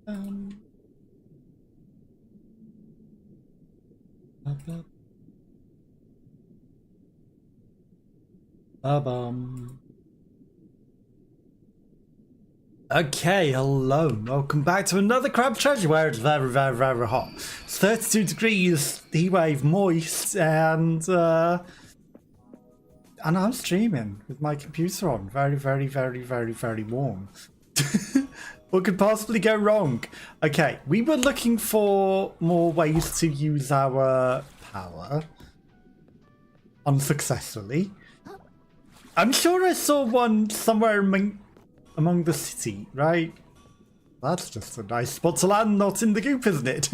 Okay, hello, welcome back to another crab treasure where it's very, very, very hot. It's 32 degrees, heatwave, moist, and I'm streaming with my computer on. Very, very, very, very, very warm. What could possibly go wrong? Okay, we were looking for more ways to use our power unsuccessfully. I'm sure I saw one somewhere among the city, right? That's just a nice spot to land, not in the goop, isn't it?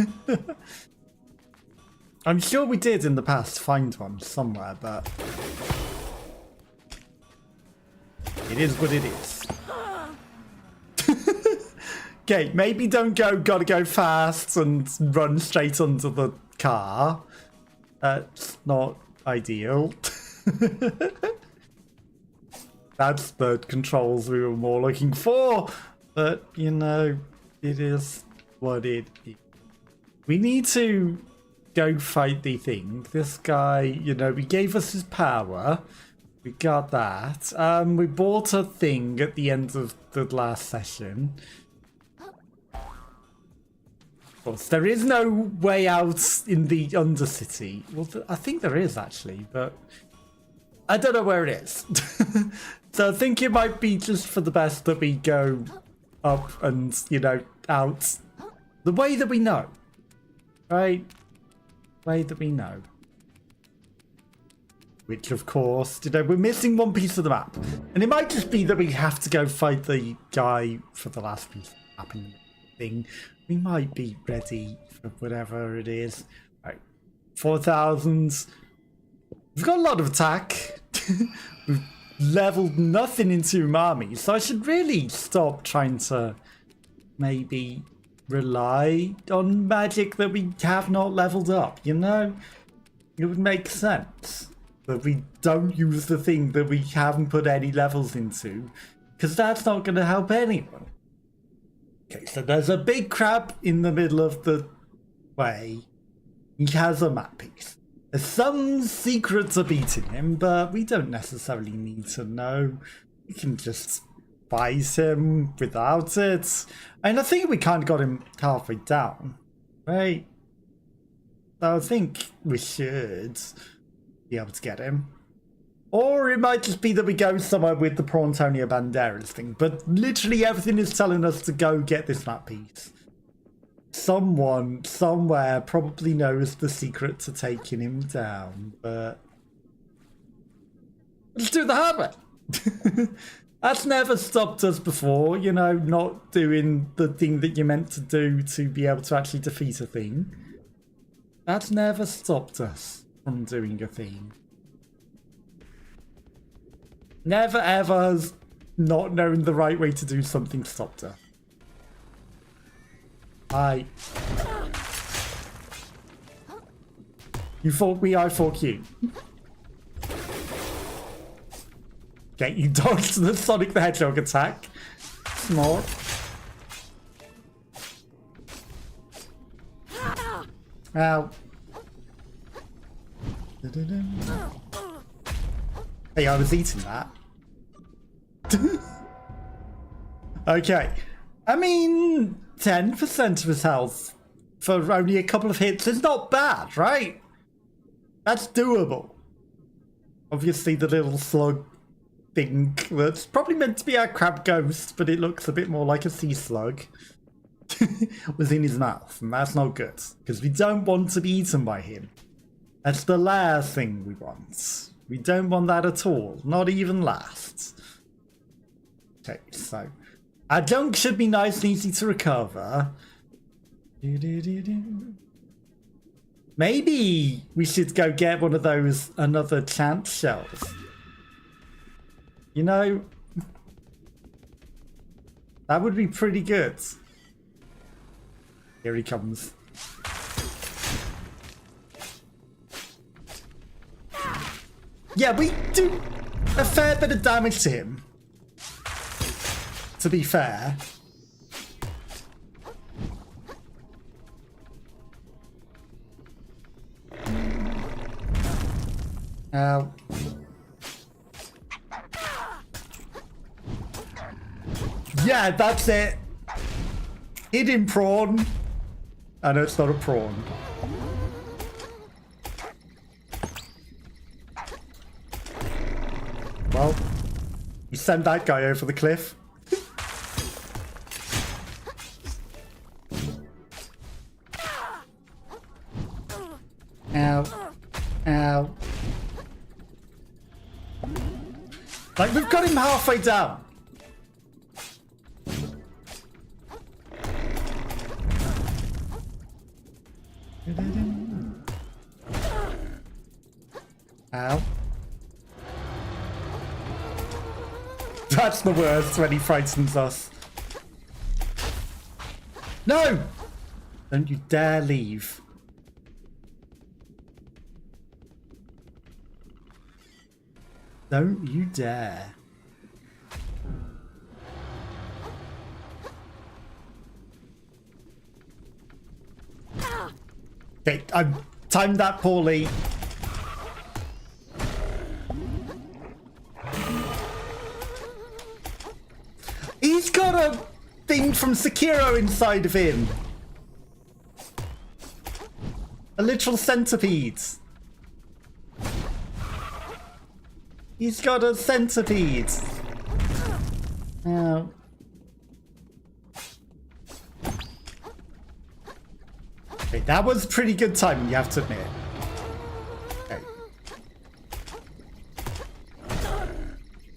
I'm sure we did in the past find one somewhere, but it is what it is. Okay, maybe don't gotta go fast and run straight under the car. That's not ideal. That's the controls we were more looking for. But, you know, it is what it is. We need to go fight the thing. This guy, you know, he gave us his power. We got that. We bought a thing at the end of the last session. Of course, there is no way out in the Undercity. Well, I think there is actually, but I don't know where it is. So I think it might be just for the best that we go up and, you know, out the way that we know. Right? Way that we know. Which, of course, you know, we're missing one piece of the map. And it might just be that we have to go fight the guy for the last piece of the map and thing. We might be ready for whatever it is. Right. 4,000. We've got a lot of attack. We've leveled nothing into umami, so I should really stop trying to maybe rely on magic that we have not leveled up, you know? It would make sense that we don't use the thing that we haven't put any levels into, because that's not going to help anyone. Okay, so there's a big crab in the middle of the way. He has a map piece. There's some secret to beating him, but we don't necessarily need to know. We can just fight him without it. And I think we kind of got him halfway down, right? So I think we should be able to get him. Or it might just be that we go somewhere with the Prawntonia Banderas thing. But literally everything is telling us to go get this map piece. Someone, somewhere, probably knows the secret to taking him down, but let's do the hard way. That's never stopped us before, you know, not doing the thing that you're meant to do to be able to actually defeat a thing. That's never stopped us from doing a thing. Never ever has not knowing the right way to do something stopped us. You fought me, I fought you. Okay, you dodged the Sonic the Hedgehog attack. Smart. Ow. Hey, I was eating that. Okay. I mean, 10% of his health for only a couple of hits is not bad, right? That's doable. Obviously, the little slug thing that's probably meant to be our crab ghost, but it looks a bit more like a sea slug, was in his mouth, and that's not good, because we don't want to be eaten by him. That's the last thing we want. We don't want that at all, not even last. Okay, so our junk should be nice and easy to recover. Maybe we should go get one of those another chance shells. You know, that would be pretty good. Here he comes. Yeah, we do a fair bit of damage to him, to be fair. Ow. Yeah, that's it. Hidden prawn. I know it's not a prawn. Well, you send that guy over the cliff. Ow. Ow. Like, we've got him halfway down. Ow. That's the worst when he frightens us. No! Don't you dare leave. Don't you dare. Okay, I've timed that poorly. He's got a thing from Sekiro inside of him. A literal centipede. He's got a centipede. Oh. Okay, that was pretty good timing, you have to admit. Okay.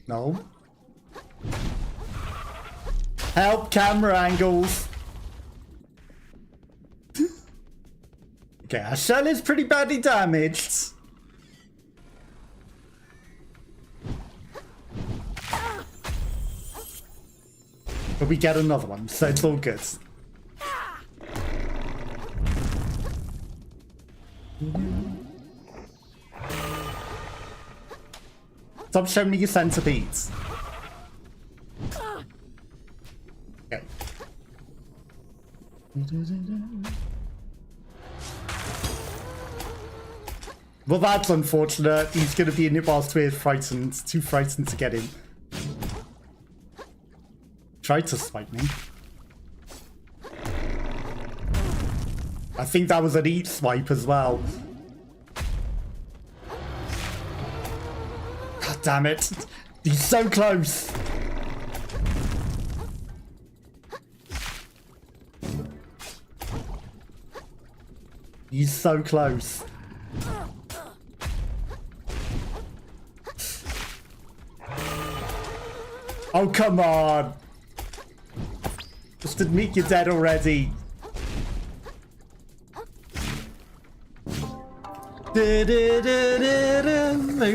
No. Help, camera angles. Okay, our shell is pretty badly damaged. But we get another one, so it's all good. Stop showing me your centipedes. Okay. Well, that's unfortunate. He's going to be in it whilst we're frightened. Too frightened to get in. Tried to swipe me. I think that was an eat swipe as well. God damn it. He's so close. He's so close. Oh, come on. Just admit you're dead already. Who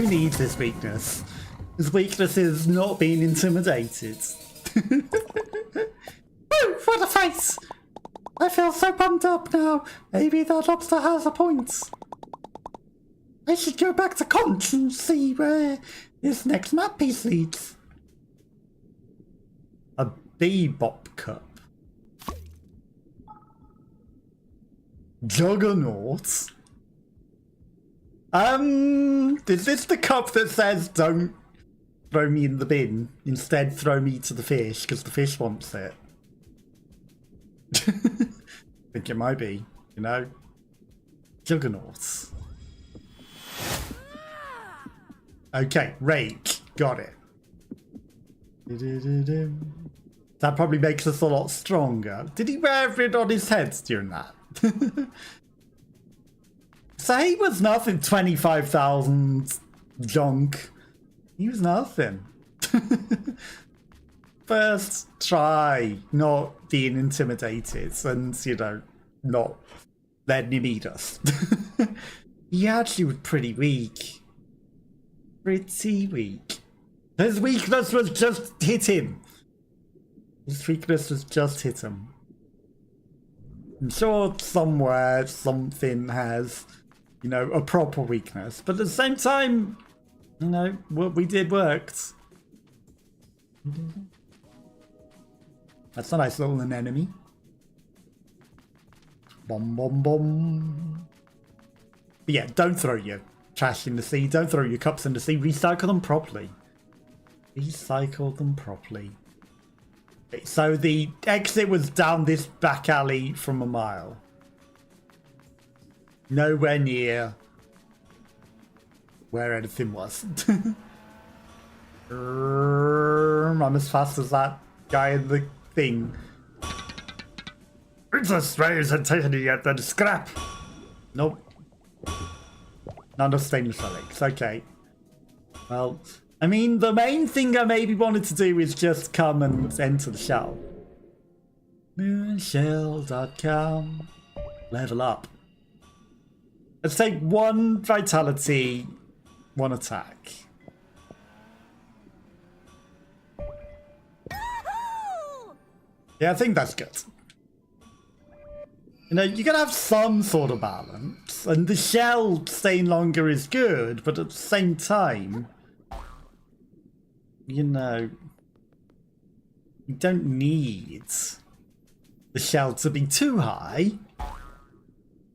needs this weakness? His weakness is not being intimidated. Woo! What a face! I feel so pumped up now. Maybe that lobster has a point. I should go back to Conch and see where this next map piece leads. A bebop cup. Juggernaut. Is this the cup that says don't throw me in the bin, instead throw me to the fish because the fish wants it? I think it might be, you know. Juggernauts. Okay, rage, got it. That probably makes us a lot stronger. Did he wear it on his head during that? So he was nothing. 25,000 junk. He was nothing. First try not being intimidated and, you know, not letting him eat us. He actually was pretty weak. Pretty weak. His weakness was just hit him. His weakness was just hit him. I'm sure somewhere something has, you know, a proper weakness. But at the same time, you know, what we did worked. That's a nice little anemone. Bom bom bom. But yeah, don't throw your trash in the sea. Don't throw your cups in the sea. Recycle them properly. Recycle them properly. Okay, so the exit was down this back alley from a mile. Nowhere near where anything was. I'm as fast as that guy in the thing. It's a strange sensation yet than scrap. Nope. None of stainless relics. Okay. Well, I mean, the main thing I maybe wanted to do is just come and enter the shell. Moonshell.com. Level up. Let's take 1 vitality, 1 attack. Yeah, I think that's good. You know, you gotta have some sort of balance, and the shell staying longer is good, but at the same time, you know, you don't need the shell to be too high.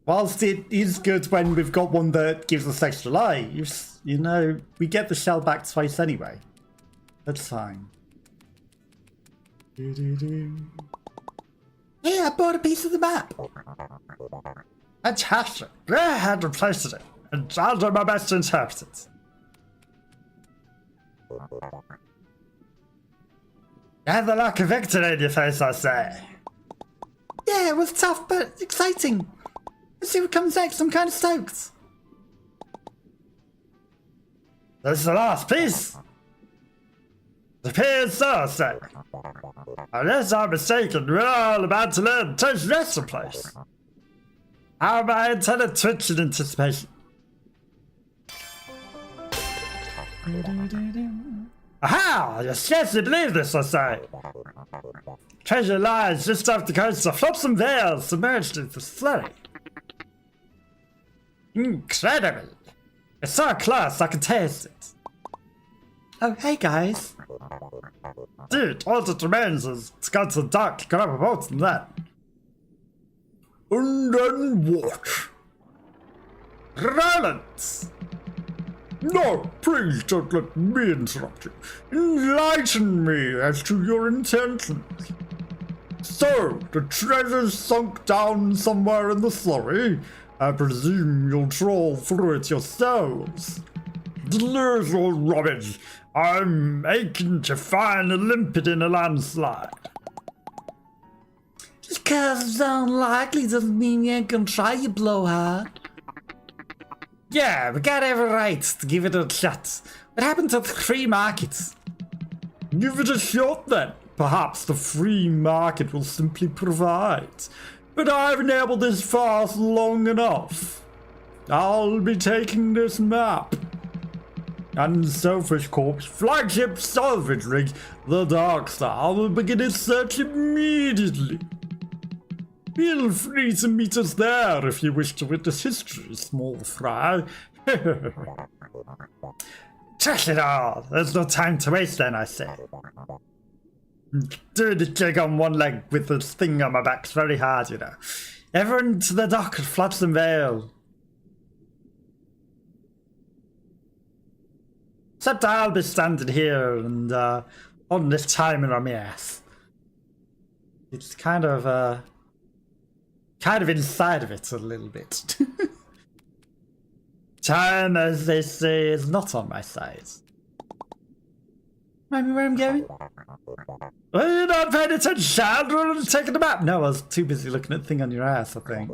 Whilst it is good when we've got one that gives us extra lives, you know, we get the shell back twice anyway. That's fine. Hey, I bought a piece of the map. Fantastic. I had replaced it, and I'll do my best to interpret it. You had the look of victory in your face, I say. Yeah, it was tough, but exciting. Let's see what comes next. I'm kind of stoked. This is the last piece. It appears so, sir. Unless I'm mistaken, we're all about to learn to touch rest in place. How my antenna twitch in anticipation. Aha! You scarcely believe this, I say. Treasure lies just off the coast of Flopsome Vale, submerged in the slurry. Incredible! It's so close I can taste it. Oh, hey guys. Dude, all that remains is to go to the dock, grab a boat and that. And then what? Rollins! No, please don't let me interrupt you. Enlighten me as to your intentions. So, the treasure's sunk down somewhere in the slurry. I presume you'll trawl through it yourselves. Little rubbish. I'm aching to find a limpet in a landslide. Just cause it's unlikely doesn't mean you ain't gonna try, you blowhard. Yeah, we got every right to give it a shot. What happened to the free markets? Give it a shot then. Perhaps the free market will simply provide. But I've enabled this fast long enough. I'll be taking this map. Unselfish Corp's flagship salvage rig, the Dark Star, will begin its search immediately. Feel free to meet us there if you wish to witness history, small fry. Trash it all! There's no time to waste then, I say. Doing the jig on one leg with this thing on my back's very hard, you know. Everyone to the dock at Flopsome Vale. Except I'll be standing here and on this timer on my ass. It's kind of inside of it a little bit. Time, as they say, is not on my side. Remind me where I'm going? Well, you're not paying attention, child. We're taking the map. No, I was too busy looking at the thing on your ass, I think.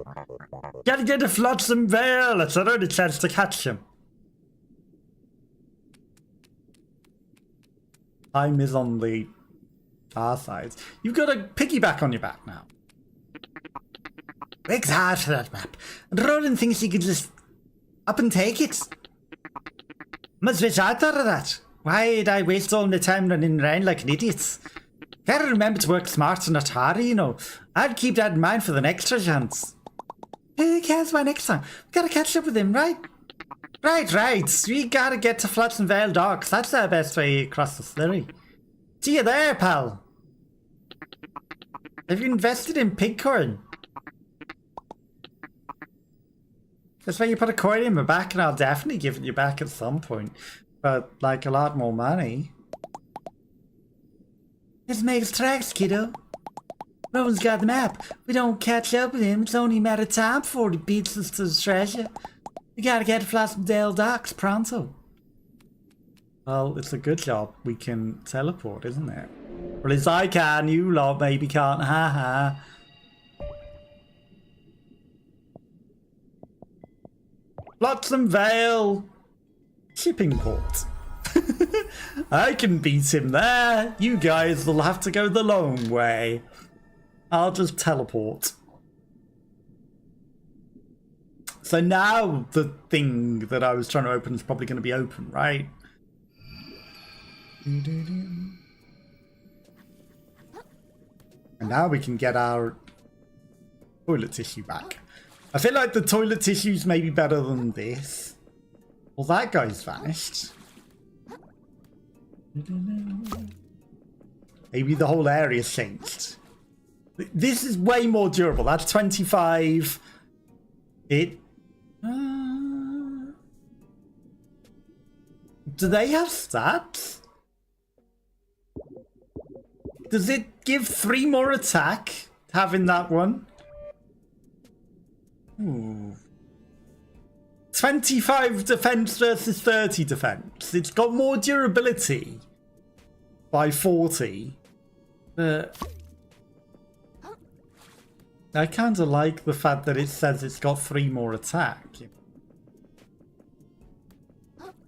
Gotta get to Flopsome Vale. It's our only chance to catch him. Time is on the far side. You've got a piggyback on your back now. Works hard for that map. And Roland thinks he could just up and take it. Must wish I thought of that. Why'd I waste all my time running around like an idiot? Gotta remember to work smart and not harder, you know. I'd keep that in mind for the next chance. Who cares about next time? We gotta catch up with him, right? Right. We gotta get to Flopsome Vale docks. That's our best way across the slurry. See you there, pal. Have you invested in pigcorn? That's why you put a coin in my back, and I'll definitely give it you back at some point. But, like, a lot more money. Let's make his tracks, kiddo. Rowan's got the map. We don't catch up with him. It's only a matter of time before he beats us to the treasure. We gotta get to Flossendale Docks pronto. Well, it's a good job we can teleport, isn't it? Well, as I can, you lot maybe can't. Ha ha. Flotsam Vale shipping port. I can beat him there. You guys will have to go the long way. I'll just teleport. So now the thing that I was trying to open is probably going to be open, right? And now we can get our toilet tissue back. I feel like the toilet tissue's maybe better than this. Well, that guy's vanished. Maybe the whole area's changed. This is way more durable. That's 25. Do they have stats? Does it give 3 more attack having that one? Ooh. 25 defense versus 30 defense. It's got more durability by 40. But I kind of like the fact that it says it's got 3 more attack.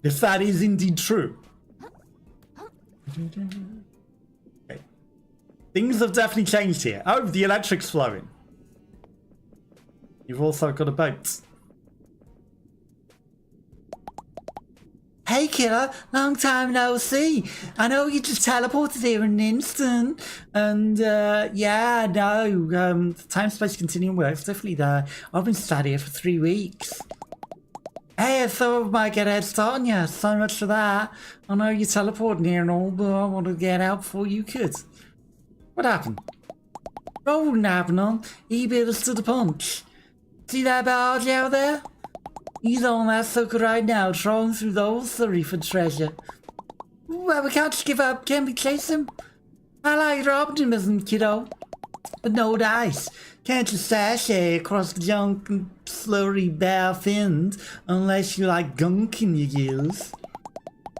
If that is indeed true. Okay. Things have definitely changed here. Oh, the electric's flowing. You've also got a boat. Hey killer, long time no see. I know you just teleported here in an instant. And yeah, no, the time-space continuum works definitely there. I've been stuck here for 3 weeks. Hey, I thought I might get a head start on you. So much for that. I know you're teleporting here and all, but I want to get out before you could. What happened? What wouldn't happen on? He beat us to the punch. See that barge out there? He's on that sucker right now, trawling through the whole surrey for treasure. Well, we can't just give up, can we chase him? I like your optimism, kiddo. But no dice. Can't just sashay across the junk and slurry bare finned unless you like gunk in your gills.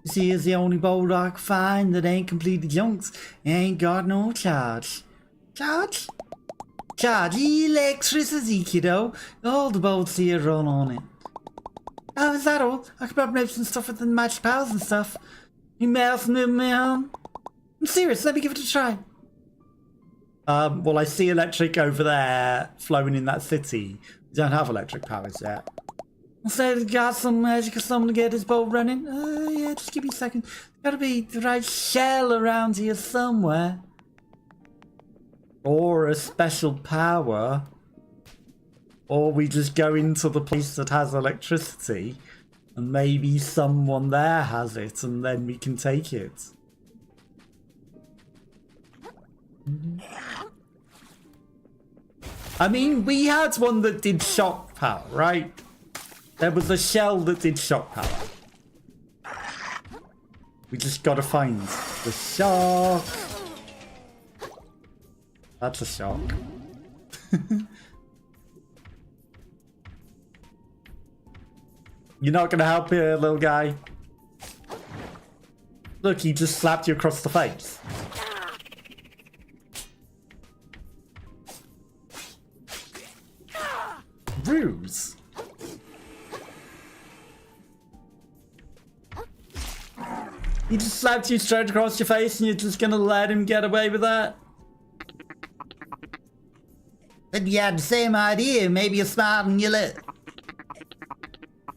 You see, it's the only boat I can find that ain't completely junked. Ain't got no charge. Charge? Charge electricity, kiddo. All the boats here run on it. Oh, is that all? I could probably make some stuff with the magic powers and stuff. You messing with me, I'm serious, let me give it a try. Well, I see electric over there flowing in that city. We don't have electric powers yet. I'll say we got some magic or something to get this boat running. Yeah, just give me a second. Gotta be the right shell around here somewhere. Or a special power. Or we just go into the place that has electricity and maybe someone there has it and then we can take it. I mean, we had one that did shock power, right? There was a shell that did shock power. We just gotta find the shock. That's a shock. You're not gonna help here, little guy. Look, he just slapped you across the face. Ruse. He just slapped you straight across your face and you're just gonna let him get away with that? But you had the same idea, maybe you're smart and you look.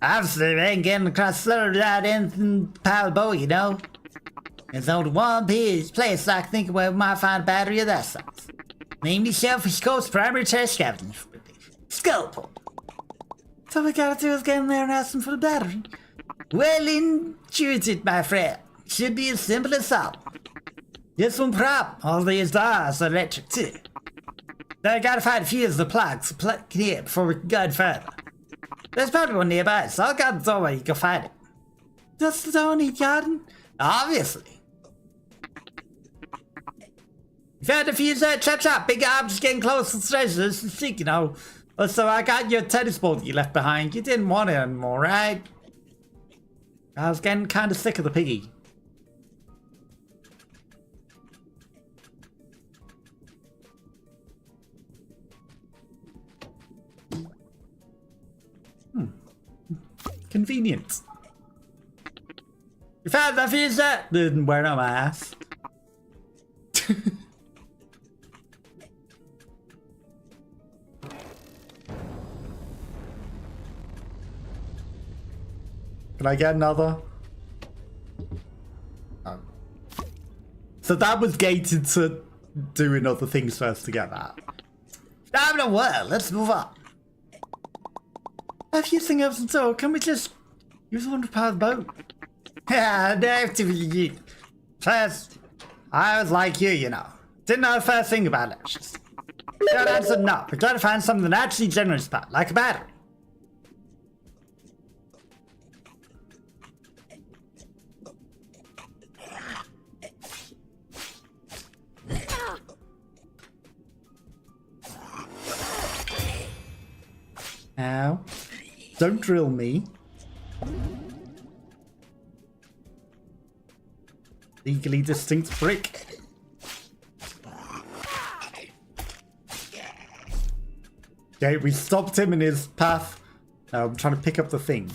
Obviously, we ain't getting across the without anything powerful, you know? There's only one place I can think of where we might find a battery of that size. Namely, Shellfish Coast's primary test scavenging Skullport. So all we gotta do is get in there and ask them for the battery. Well intuited, my friend. Should be as simple as that. Just one problem. All these doors are electric too. Now I gotta find a few of the plugs to plug it in before we can go further. There's probably one nearby, so I'll guard the doorway, you can find it. That's the only garden? Obviously. You found a fuse there, chop. Big arm just getting close to the treasure. This is sick, you know. Also, I got your tennis ball that you left behind. You didn't want it anymore, right? I was getting kind of sick of the piggy. Convenient. You found that fuse there? Didn't wear no ass. Can I get another? Oh. So that was gated to doing other things first to get that. I'm not well. Let's move on. If you think of some talk, can we just use one to power the boat? Yeah, definitely. First, I was like you know. Didn't know the first thing about elections. Short answer, no. We're trying to find something that actually generates power, like a battery. Ow. Don't drill me. Legally distinct brick. Okay, we stopped him in his path. Now I'm trying to pick up the thing.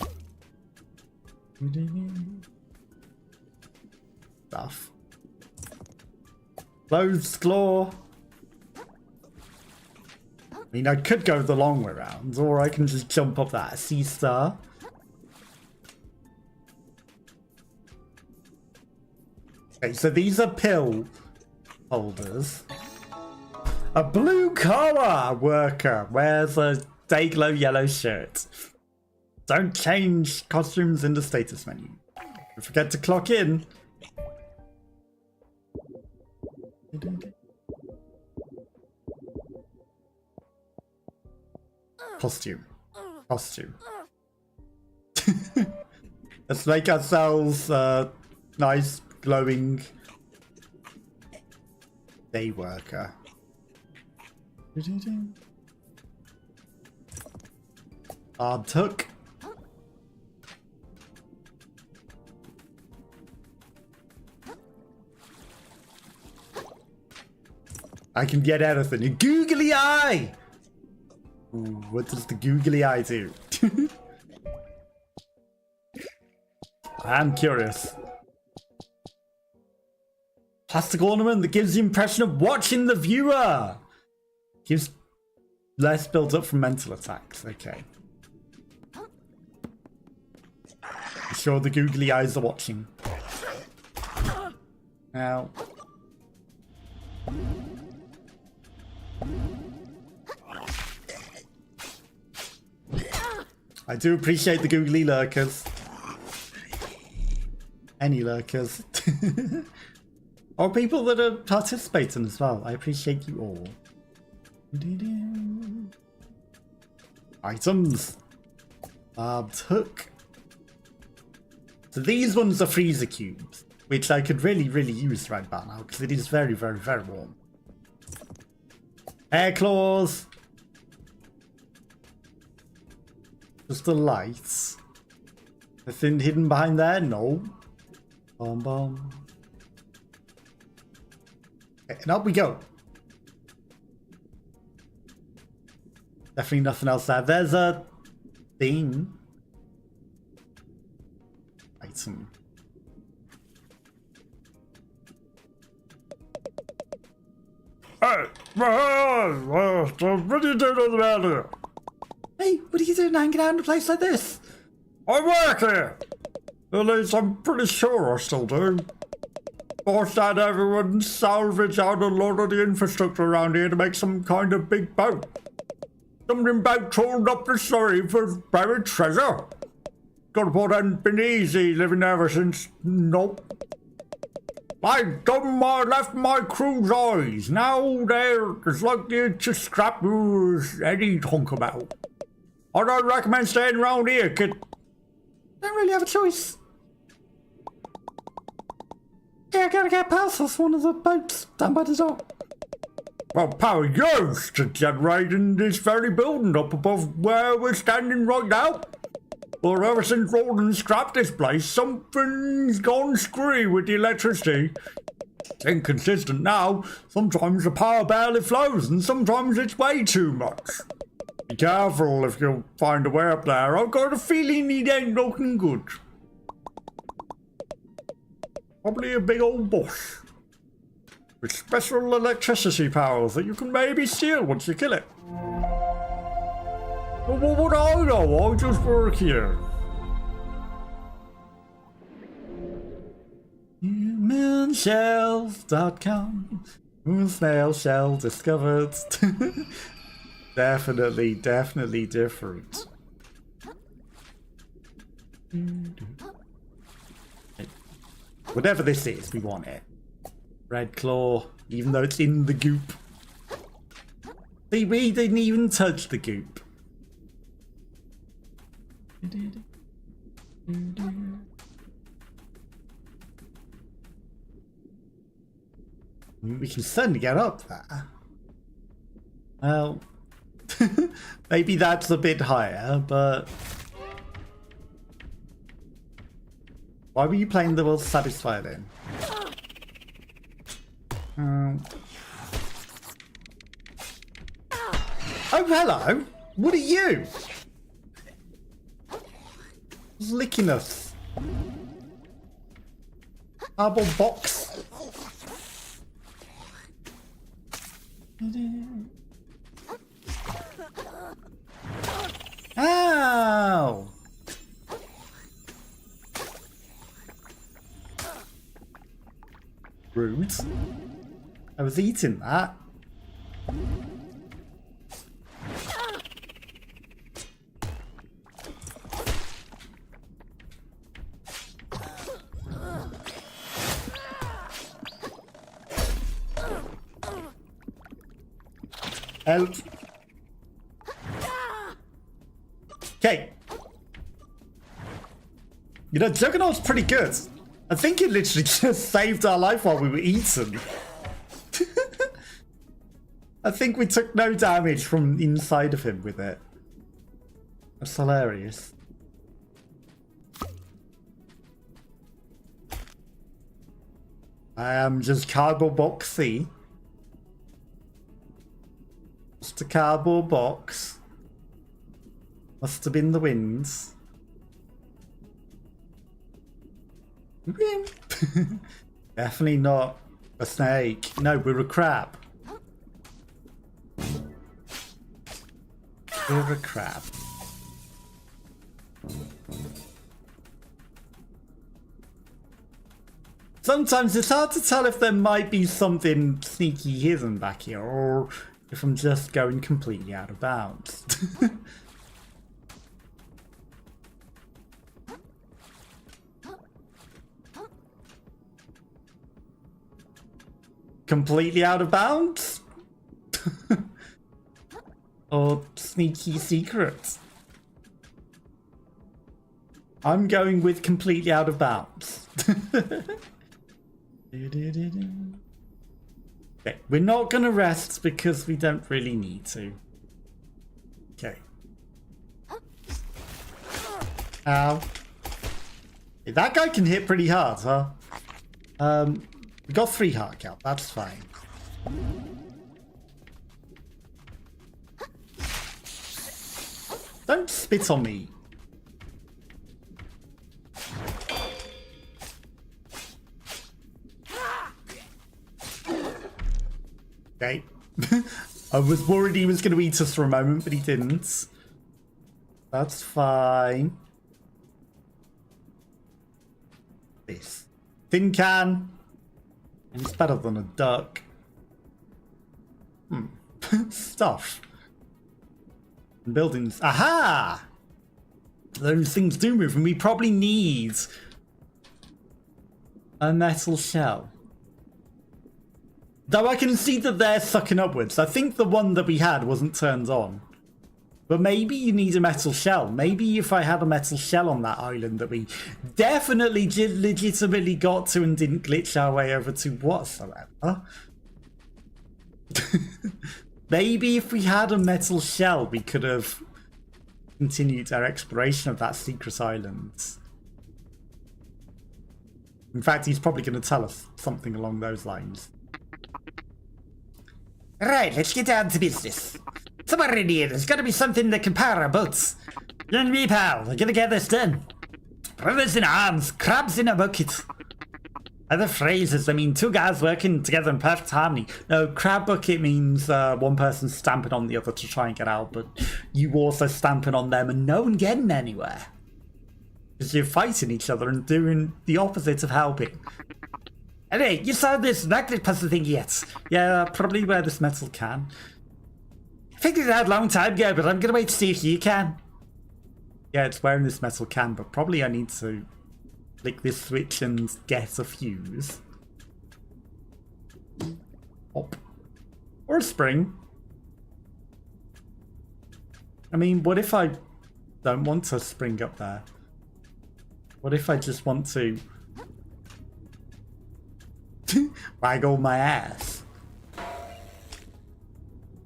Stuff. Clothes claw. I mean, I could go the long way around, or I can just jump up that sea star. Okay, so these are pill holders. A blue collar worker wears a Dayglow yellow shirt. Don't change costumes in the status menu. Don't forget to clock in. Costume. Let's make ourselves nice glowing day worker. Took. I can get anything. A googly eye! Ooh, what does the googly eye do? I'm curious. Plastic ornament that gives the impression of watching the viewer. Gives less build up from mental attacks. Okay. I'm sure the googly eyes are watching. Now. I do appreciate the googly lurkers. Any lurkers. Or people that are participating as well. I appreciate you all. Items. Barbed hook. So these ones are freezer cubes, which I could really use right about now because it is very warm. Air claws. Just the lights. Nothing hidden behind there? No. Bomb. Okay, and up we go. Definitely nothing else there. There's a thing. Item. Hey, what are you doing on the round here? Hey, what are you doing hanging out in a place like this? I work here! At least I'm pretty sure I still do. Forced out everyone salvage out a lot of the infrastructure around here to make some kind of big boat. Something about trawling up the sea for buried treasure. Gotta put ain't been easy living ever since. Nope. I left my crew's eyes. Now they're as likely to scrap you as any talk about. I don't recommend staying around here, kid. Don't really have a choice. Yeah, I gotta get past us, one of the boats down by the dock. Well, power used to generate in this very building up above where we're standing right now. But ever since Rawdon scrapped this place, something's gone screwy with the electricity. It's inconsistent now. Sometimes the power barely flows, and sometimes it's way too much. Be careful if you find a way up there. I've got a feeling it ain't looking good. Probably a big old boss with special electricity powers that you can maybe steal once you kill it. But what would I know? I just work here. Moonshells.com. Moon Snail shell discovered. Definitely different. Whatever this is, we want it. Red claw, even though it's in the goop. See, we didn't even touch the goop. We can certainly get up there. Well, maybe that's a bit higher, but... Why were you playing the World Satisfier then? Oh, hello! What are you? Who's licking us? Cardboard box? Ow! Rude. I was eating that. Help. Okay. You know, Juggernaut's pretty good. I think it literally just saved our life while we were eating. I think we took no damage from inside of him with it. That's hilarious. I am just cardboard boxy. Just a cardboard box. Must have been the winds. Definitely not a snake. No, we're a crab. We're a crab. Sometimes it's hard to tell if there might be something sneaky hidden back here, or if I'm just going completely out of bounds. Completely out of bounds? Or sneaky secrets? I'm going with completely out of bounds. Okay, we're not gonna rest because we don't really need to. Okay. Ow. Hey, that guy can hit pretty hard, huh? We got 3 heart count, that's fine. Don't spit on me. Okay. I was worried he was going to eat us for a moment, but he didn't. That's fine. This. Tin can. And it's better than a duck. Stuff. Buildings. Aha! Those things do move, and we probably need a metal shell. Though I can see that they're sucking upwards. I think the one that we had wasn't turned on. But maybe you need a metal shell. Maybe if I had a metal shell on that island that we definitely legitimately got to and didn't glitch our way over to whatsoever. Maybe if we had a metal shell, we could have continued our exploration of that secret island. In fact, he's probably going to tell us something along those lines. Right, let's get down to business. Somewhere in here, there's gotta be something that can power our boats. You and me, pal, we're gonna get this done. Brothers in arms, crabs in a bucket. Other phrases, I mean, two guys working together in perfect harmony. No, crab bucket means one person stamping on the other to try and get out, but you also stamping on them and no one getting anywhere. Because you're fighting each other and doing the opposite of helping. Anyway, you saw this magnet puzzle thing yet? Yeah, probably where this metal can. I figured it out a long time ago, but I'm gonna wait to see if you can. Yeah, it's wearing this metal can, but probably I need to flick this switch and get a fuse. Hop. Or a spring. I mean, what if I don't want to spring up there? What if I just want to waggle my ass?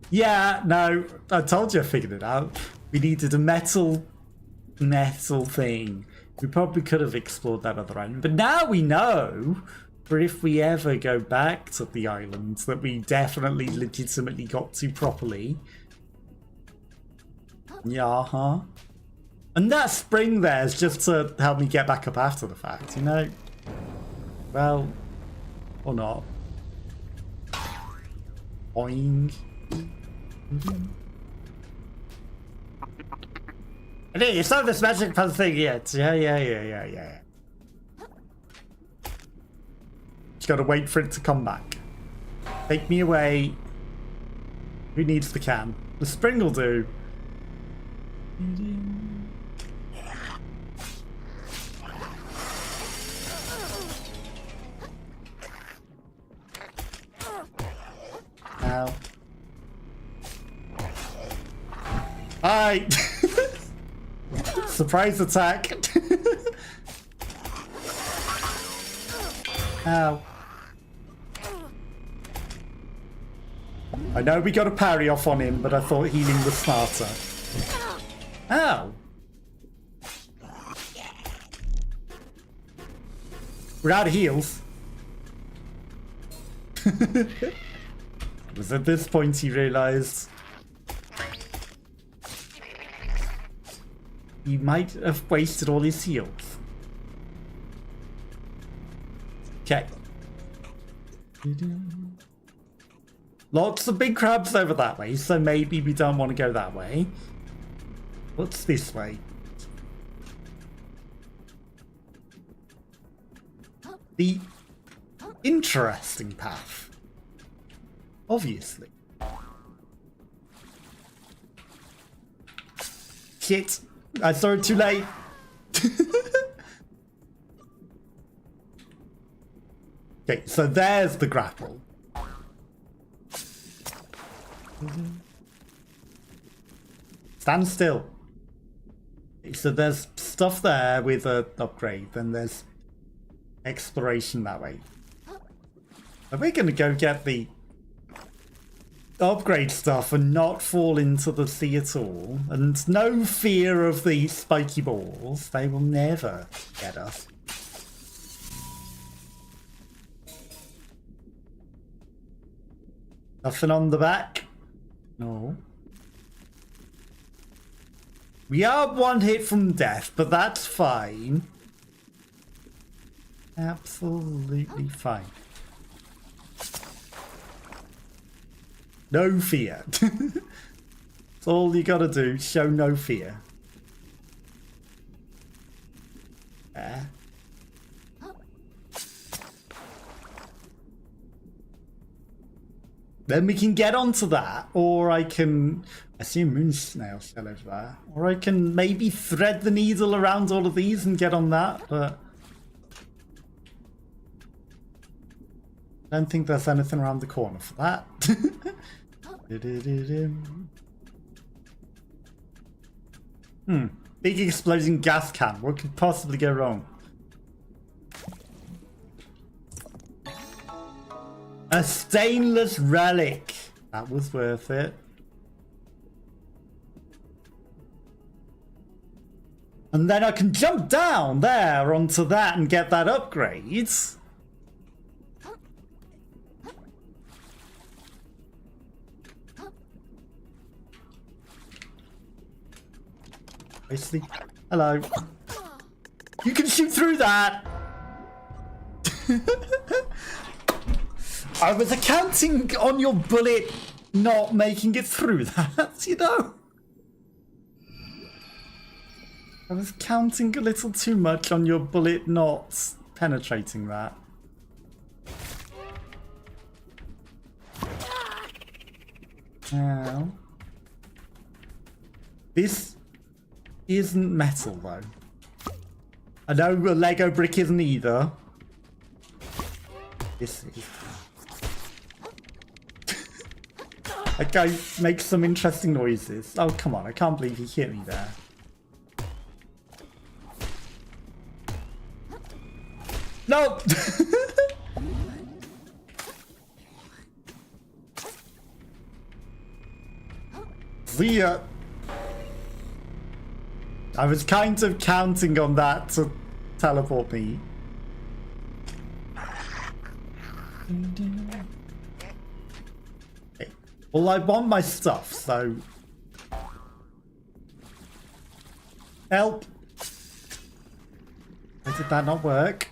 Yeah, no, I told you I figured it out. We needed a metal thing. We probably could have explored that other island, but now we know for if we ever go back to the island that we definitely legitimately got to properly. Yeah, huh? And that spring there is just to help me get back up after the fact, you know? Well, or not. Boing. Hey, you saw this magic puzzle thing yet? Yeah. Just gotta wait for it to come back. Take me away. Who needs the can? The spring will do. Ow. Hi! Surprise attack! Ow. I know we got a parry off on him, but I thought healing was smarter. Ow! We're out of heals. It was at this point he realised he might have wasted all his heals. Okay. Lots of big crabs over that way, so maybe we don't want to go that way. What's this way? The interesting path. Obviously. Shit. I saw it too late. Okay, so there's the grapple. Stand still. Okay, so there's stuff there with an upgrade, then there's exploration that way. Are we going to go get the upgrade stuff and not fall into the sea at all? And no fear of the spiky balls. They will never get us. Nothing on the back? No. We are one hit from death, but that's fine. Absolutely fine. No fear. That's all you gotta do. Show no fear. There. Then we can get onto that, or I can... I see a Moon Snail shell over there. Or I can maybe thread the needle around all of these and get on that, but... I don't think there's anything around the corner for that. Big exploding gas can. What could possibly go wrong? A stainless relic. That was worth it. And then I can jump down there onto that and get that upgrade. Basically, hello. You can shoot through that. I was accounting on your bullet not making it through that, you know? I was counting a little too much on your bullet not penetrating that. Now, this isn't metal though. I know a Lego brick isn't either. This is. That guy makes some interesting noises. Oh come on, I can't believe he hit me there. No! See ya. I was kind of counting on that to teleport me. Okay. Well, I want my stuff, so... Help! Why did that not work?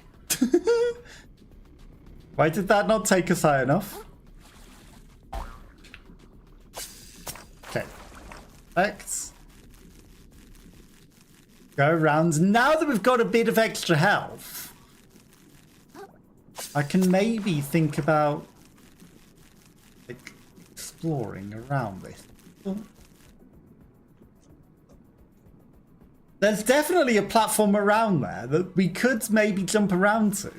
Why did that not take us high enough? Okay. Perfect. Go around. Now that we've got a bit of extra health, I can maybe think about like, exploring around this. There's definitely a platform around there that we could maybe jump around to.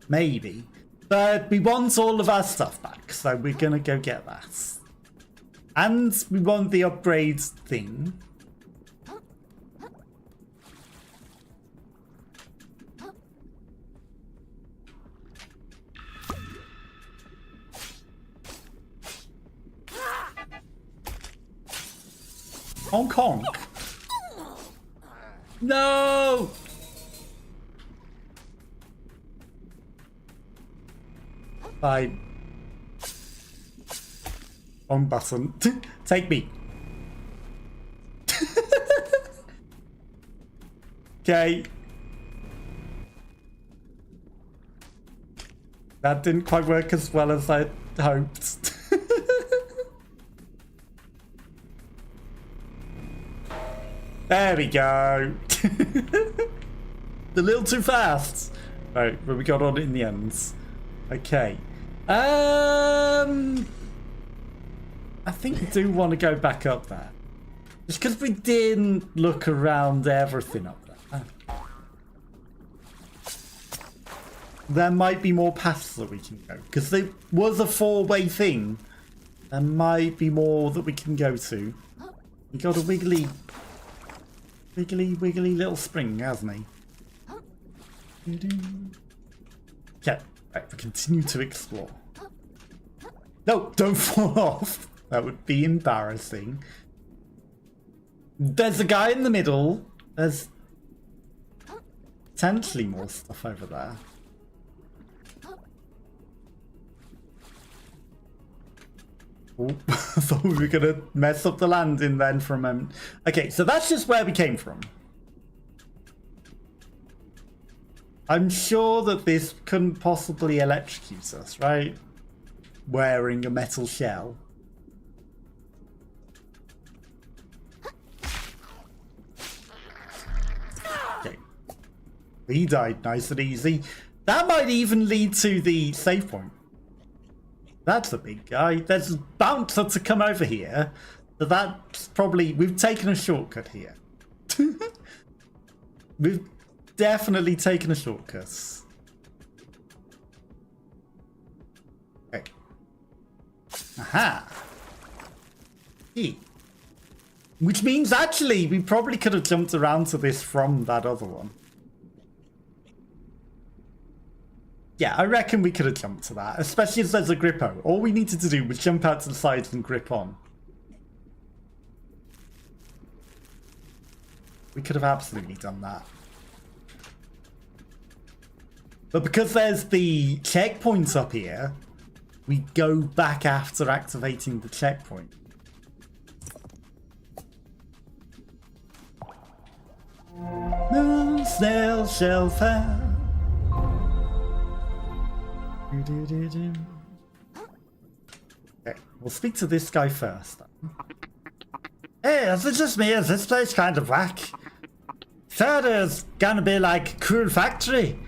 Maybe. But we want all of our stuff back, so we're gonna go get that. And we want the upgrade thing. Honk honk. No! Bye. Wrong button. Take me. Okay. That didn't quite work as well as I hoped. There we go. A little too fast. Right, but we got on it in the end. Okay. I think we do want to go back up there. Just because we didn't look around everything up there. There might be more paths that we can go. Because there was a four-way thing. There might be more that we can go to. We got a wiggly little spring, hasn't he? Okay, right, we continue to explore. No, don't fall off. That would be embarrassing. There's a guy in the middle. There's potentially more stuff over there. Oh, I thought we were gonna mess up the landing then for a moment. Okay, so that's just where we came from. I'm sure that this couldn't possibly electrocute us, right? Wearing a metal shell. Okay. He died nice and easy. That might even lead to the save point. That's a big guy. There's a bouncer to come over here. So that's probably... We've taken a shortcut here. We've definitely taken a shortcut. Okay. Aha. Hey. Which means, actually, we probably could have jumped around to this from that other one. Yeah, I reckon we could have jumped to that, especially as there's a grippo. All we needed to do was jump out to the sides and grip on. We could have absolutely done that. But because there's the checkpoints up here, we go back after activating the checkpoint. Moon Snail shall fall. Okay, we'll speak to this guy first. Hey, is it just me? Is this place kind of whack? Thought it was gonna be like Kril factory.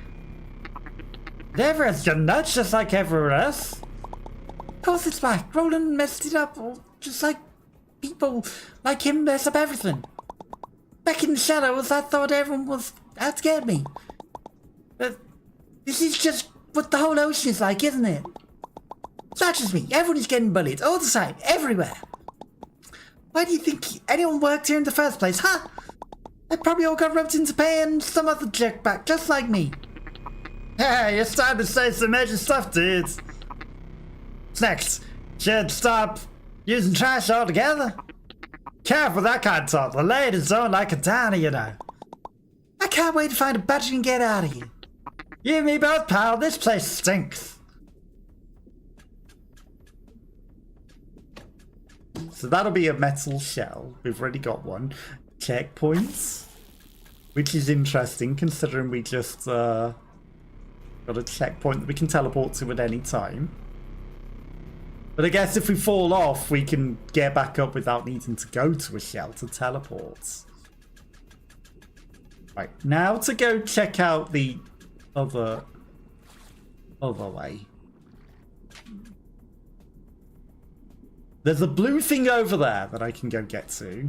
Everyone's done nuts just like everywhere else. Of course it's whack. Roland messed it up, just like people like him mess up everything. Back in the shadows, I thought everyone was out to get me. But this is just what the whole ocean is like, isn't it? It's not just me. Everyone is getting bullied all the time, everywhere. Why do you think anyone worked here in the first place, huh? They probably all got roped into paying some other jerk back, just like me. Hey, you're starting to say some major stuff, dudes. What's next? Should stop using trash altogether? Careful that kind of talk. The ladies don't like a downer, you know. I can't wait to find a battery and get out of here. You and me both, pal. This place stinks. So that'll be a metal shell. We've already got one. Checkpoints. Which is interesting considering we just got a checkpoint that we can teleport to at any time. But I guess if we fall off, we can get back up without needing to go to a shell to teleport. Right, now to go check out the other way. There's a blue thing over there that I can go get to.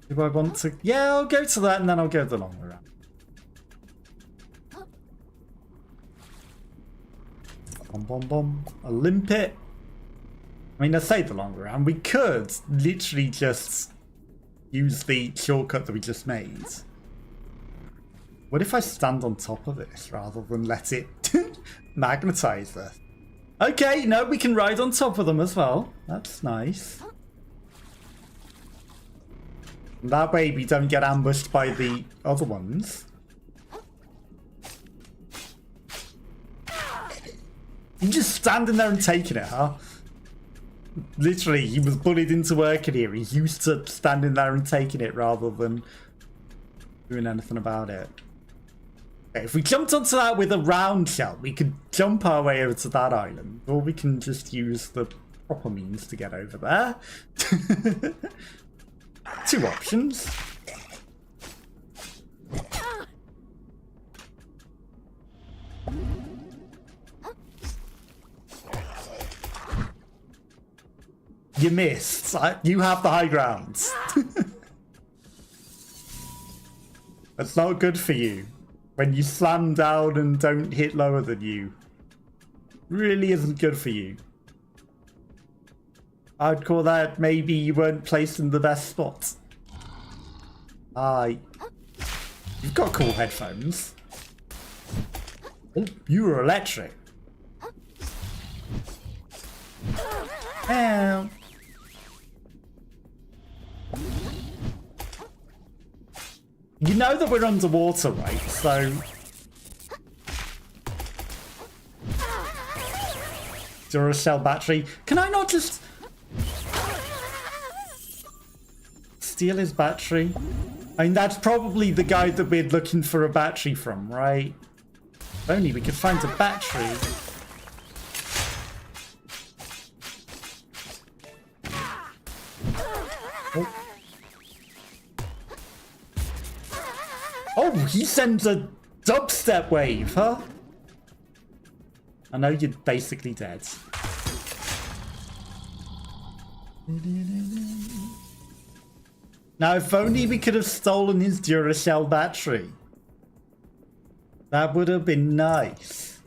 Do I want to? Yeah, I'll go to that and then I'll go the long way around. Bom, bom, bom. A limpet. I mean, I say the long way around. We could literally just use the shortcut that we just made. What if I stand on top of this rather than let it magnetize us? Okay, no, we can ride on top of them as well. That's nice. And that way we don't get ambushed by the other ones. You're just standing there and taking it, huh? Literally, he was bullied into working here. He's used to standing there and taking it rather than doing anything about it. Okay, if we jumped onto that with a round shell, we could jump our way over to that island. Or we can just use the proper means to get over there. Two options. You missed. You have the high ground. That's not good for you. When you slam down and don't hit lower than you. Really isn't good for you. I'd call that maybe you weren't placed in the best spot. You've got cool headphones. Oh, you were electric. Ow. You know that we're underwater, right? So... Duracell battery. Can I not just... steal his battery? I mean, that's probably the guy that we're looking for a battery from, right? If only we could find a battery. Oh. Oh, he sends a dubstep wave, huh? I know you're basically dead. Now, if only we could have stolen his Duracell battery. That would have been nice.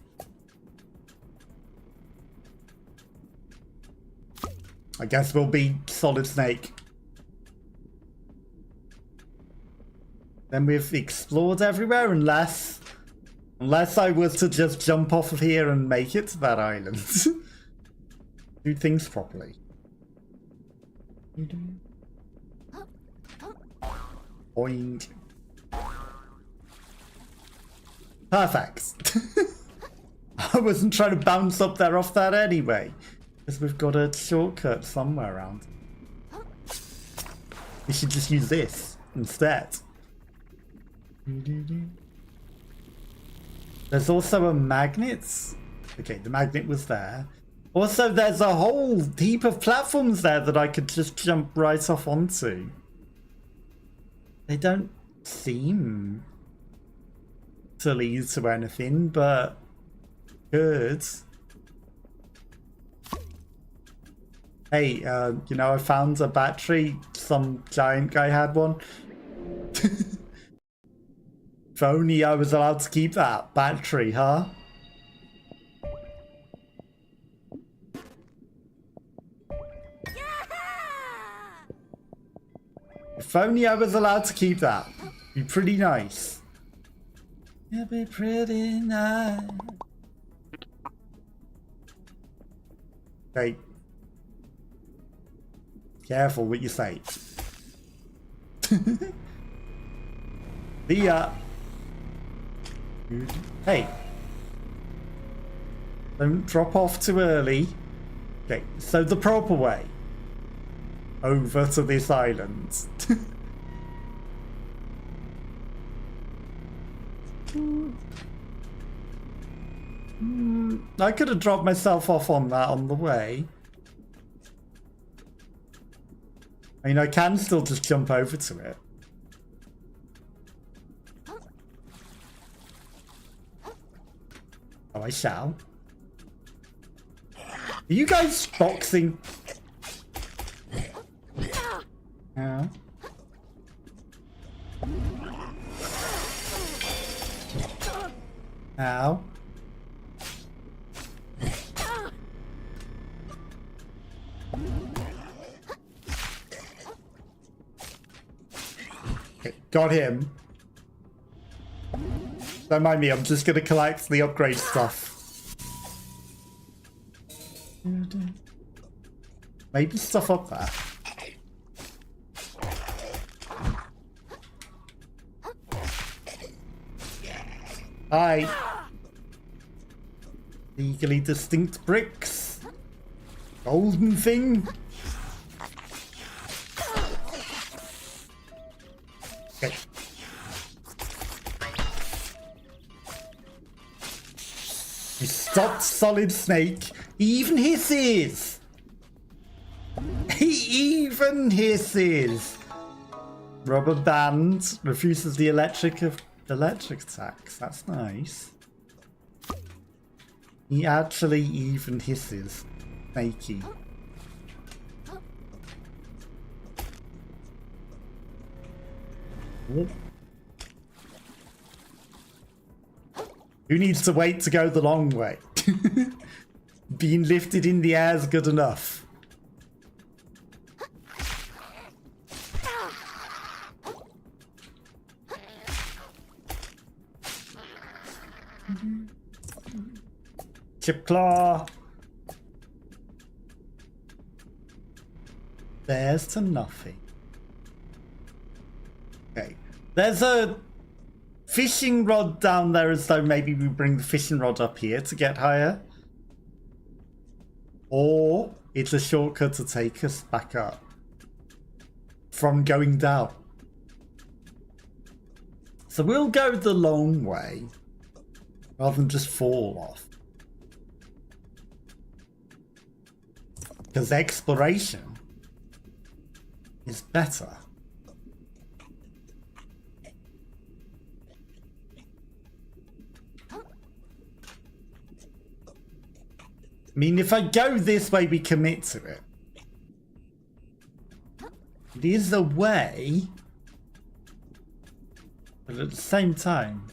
I guess we'll be Solid Snake then we've explored everywhere, unless I was to just jump off of here and make it to that island. Do things properly. Boing. Perfect. I wasn't trying to bounce up there off that anyway, because we've got a shortcut somewhere around. We should just use this instead. There's also a magnet. Okay, the magnet was there. Also, there's a whole heap of platforms there that I could just jump right off onto. They don't seem to lead to anything, but good. Hey, you know, I found a battery. Some giant guy had one. If only I was allowed to keep that battery, huh? If only I was allowed to keep that. Be pretty nice. It'd be pretty nice. Okay. Careful what you say. Hey. Don't drop off too early. Okay, so the proper way. Over to this island. I could have dropped myself off on that on the way. I mean, I can still just jump over to it. Oh, I shall. Are you guys boxing? Yeah. Ow. Okay, got him. Don't mind me, I'm just gonna collect the upgrade stuff. Maybe stuff up there. Hi. Legally distinct bricks. Golden thing. Okay. You stopped Solid Snake. He even hisses. He even hisses. Rubber band refuses the electric attacks. That's nice. He actually even hisses. Snakey. Who needs to wait to go the long way? Being lifted in the air is good enough. Chip claw. There's to nothing. Okay. There's a fishing rod down there, as though maybe we bring the fishing rod up here to get higher. Or it's a shortcut to take us back up from going down. So we'll go the long way rather than just fall off. Because exploration is better. I mean, if I go this way, we commit to it. It is a way, but at the same time,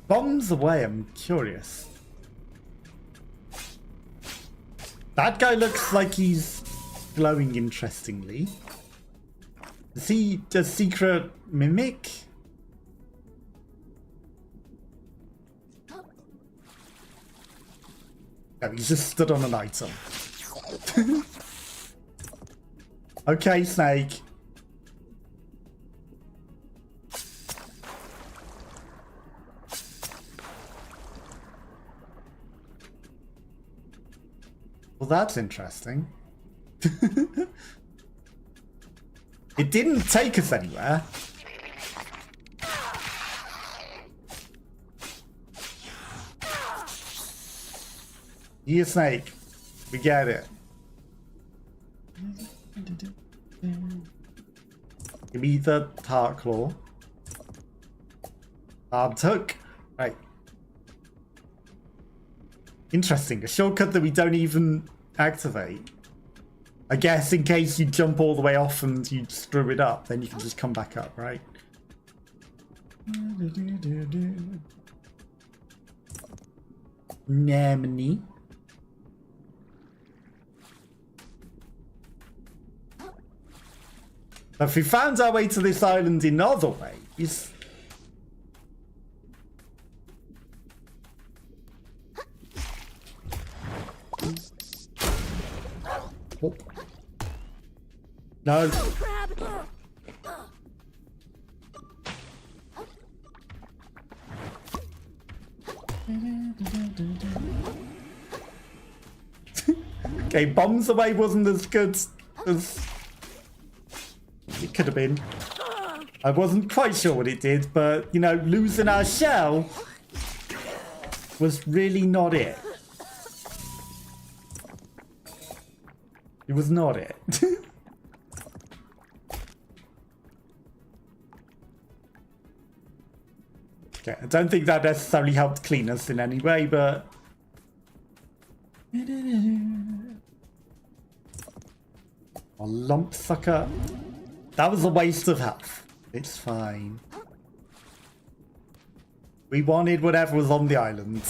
bombs away, I'm curious. That guy looks like he's glowing interestingly. Is he a secret mimic? No, he's just stood on an item. Okay, Snake. Well, that's interesting. It didn't take us anywhere. You Snake. We get it. Give me the heart claw. Took. Right. Interesting. A shortcut that we don't even activate. I guess in case you jump all the way off and you screw it up, then you can just come back up, right? Nemini. If we found our way to this island in other ways... Oh. No. Okay, bombs away wasn't as good as it could have been. I wasn't quite sure what it did, but you know, losing our shell was really not it. It was not it. Okay, I don't think that necessarily helped clean us in any way, but... Oh, lump sucker. That was a waste of health. It's fine. We wanted whatever was on the island.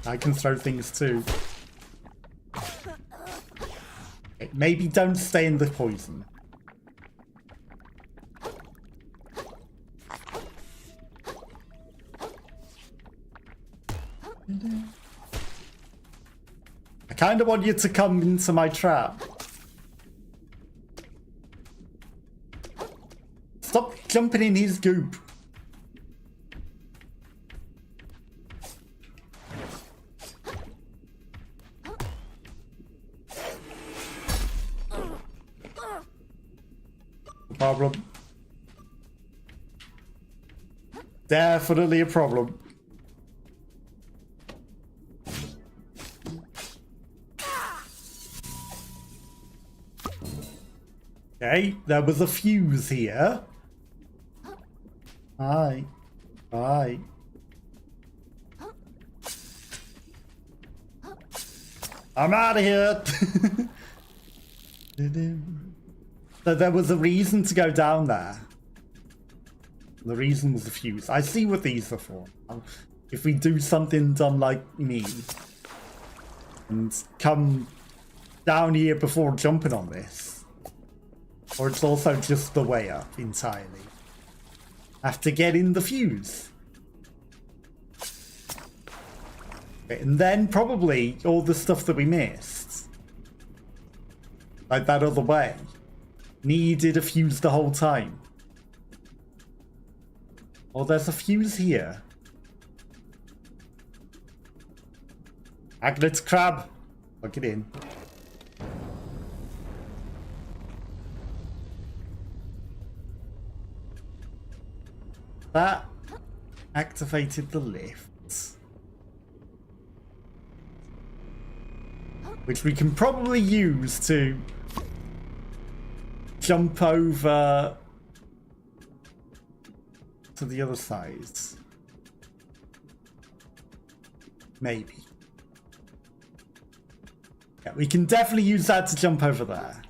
I can throw things too. Okay, maybe don't stay in the poison. I kind of want you to come into my trap. Stop jumping in his goop. Problem. Definitely a problem. Okay, there was a fuse here. Hi. Hi. I'm out of here. So there was a reason to go down there. The reason was the fuse. I see what these are for. If we do something dumb like me and come down here before jumping on this, or it's also just the way up entirely. Have to get in the fuse. Okay, and then probably all the stuff that we missed, like that other way, needed a fuse the whole time. Oh, there's a fuse here. Aglet crab. Plug it in. That activated the lift, which we can probably use to jump over to the other side. Maybe. Yeah, we can definitely use that to jump over there.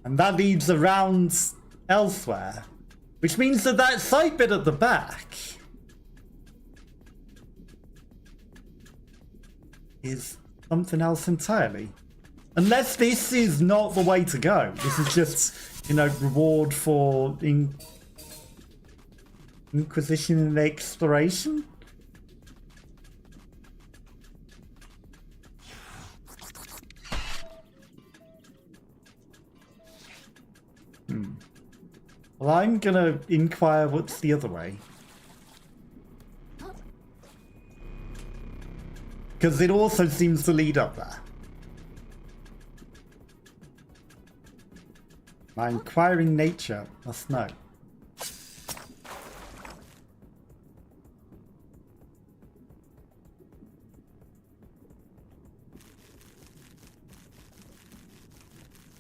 And that leads around elsewhere. Which means that that side bit at the back is something else entirely. Unless this is not the way to go. This is just, you know, reward for Inquisition and exploration? Well, I'm gonna inquire what's the other way. Because it also seems to lead up there. My inquiring nature must know.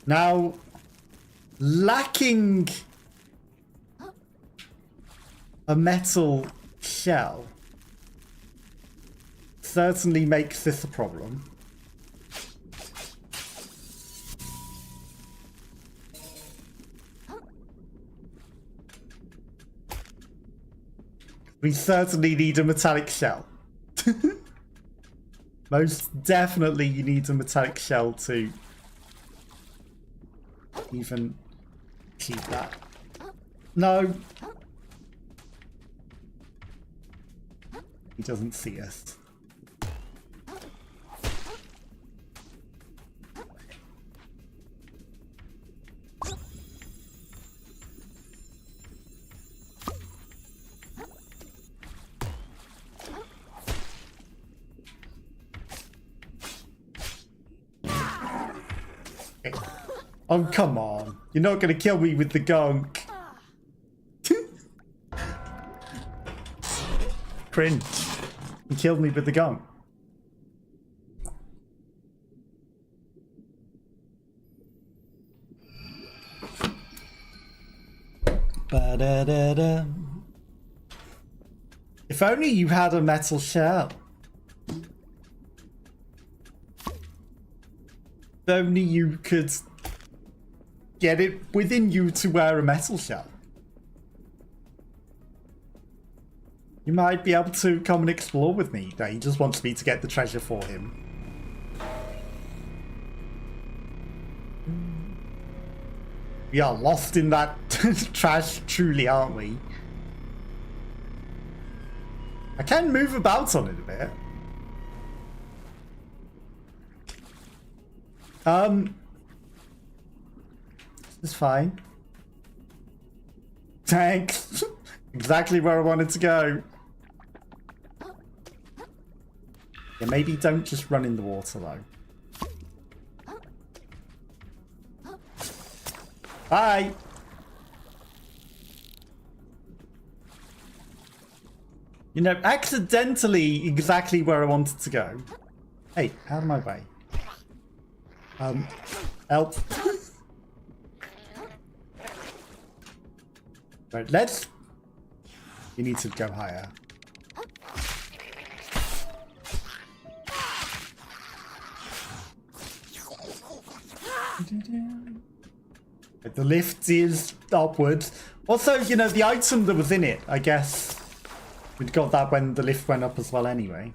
Now, lacking a metal shell certainly makes this a problem. We certainly need a metallic shell. Most definitely you need a metallic shell to even keep that. No. He doesn't see us. Oh, come on. You're not going to kill me with the gunk. Cringe. You killed me with the gunk. Ba-da-da-da. If only you had a metal shell. If only you could get it within you to wear a metal shell. You might be able to come and explore with me. No, he just wants me to get the treasure for him. We are lost in that trash, truly, aren't we? I can move about on it a bit. This is fine. Thanks. Exactly where I wanted to go. Yeah, maybe don't just run in the water though. Bye. You know, accidentally exactly where I wanted to go. Hey, out of my way. Help. Right, let's... You need to go higher. The lift is upwards. Also, you know, the item that was in it, I guess we'd got that when the lift went up as well anyway.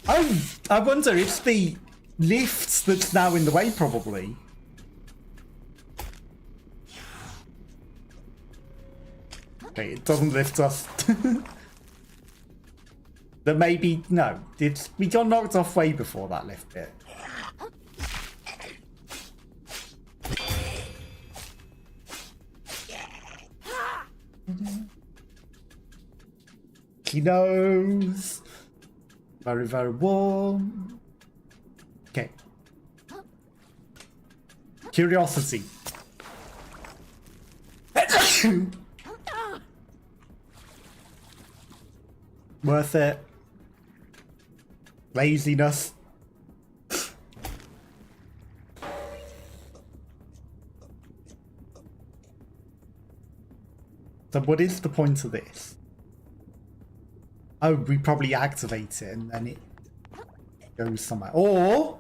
Oh, I wonder if the lift that's now in the way, probably. Okay, it doesn't lift us. But maybe, no. We got knocked off way before that lift bit. He knows. Very, very warm. Okay. Curiosity. Worth it. Laziness. So what is the point of this? Oh, we probably activate it and then it goes somewhere. Or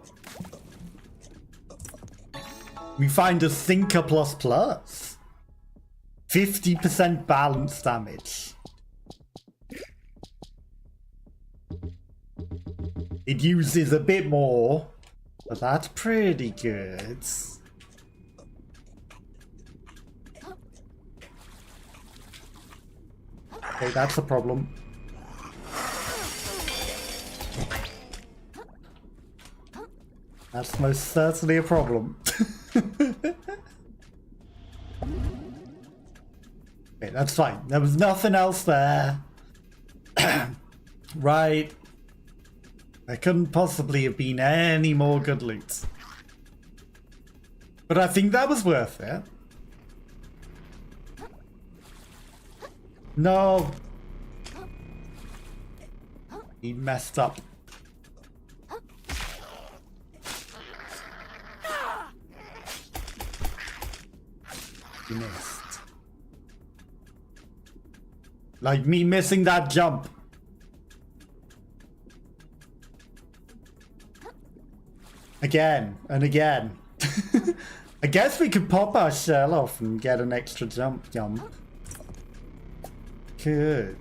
We find a Thinker plus plus. 50% balance damage. It uses a bit more, but that's pretty good. Okay, that's a problem. That's most certainly a problem. Okay, that's fine. There was nothing else there. Right. There couldn't possibly have been any more good loot. But I think that was worth it. No. He messed up. He missed. Like me missing that jump. Again and again. I guess we could pop our shell off and get an extra jump. Good.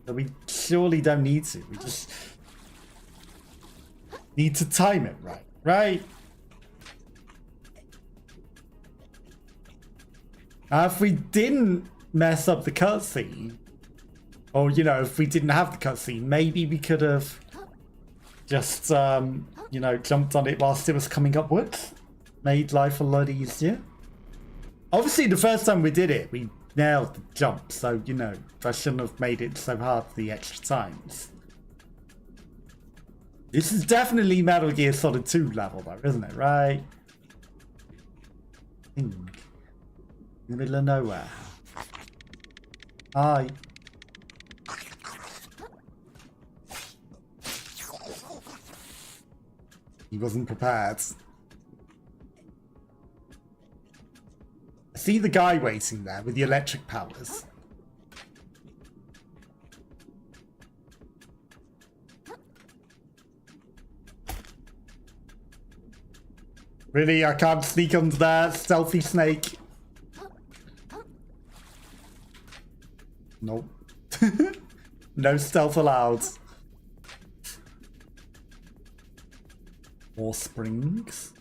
But we surely don't need to. We just need to time it right. Right? If we didn't mess up the cutscene, or, you know, if we didn't have the cutscene, maybe we could have just, you know, jumped on it whilst it was coming upwards. Made life a lot easier. Obviously, the first time we did it, we nailed the jump, so, you know, I shouldn't have made it so hard the extra times. This is definitely Metal Gear Solid 2 level, though, isn't it? Right? In the middle of nowhere. Hi. He wasn't prepared. I see the guy waiting there with the electric powers. Really? I can't sneak under there, stealthy snake. Nope. No stealth allowed. More springs.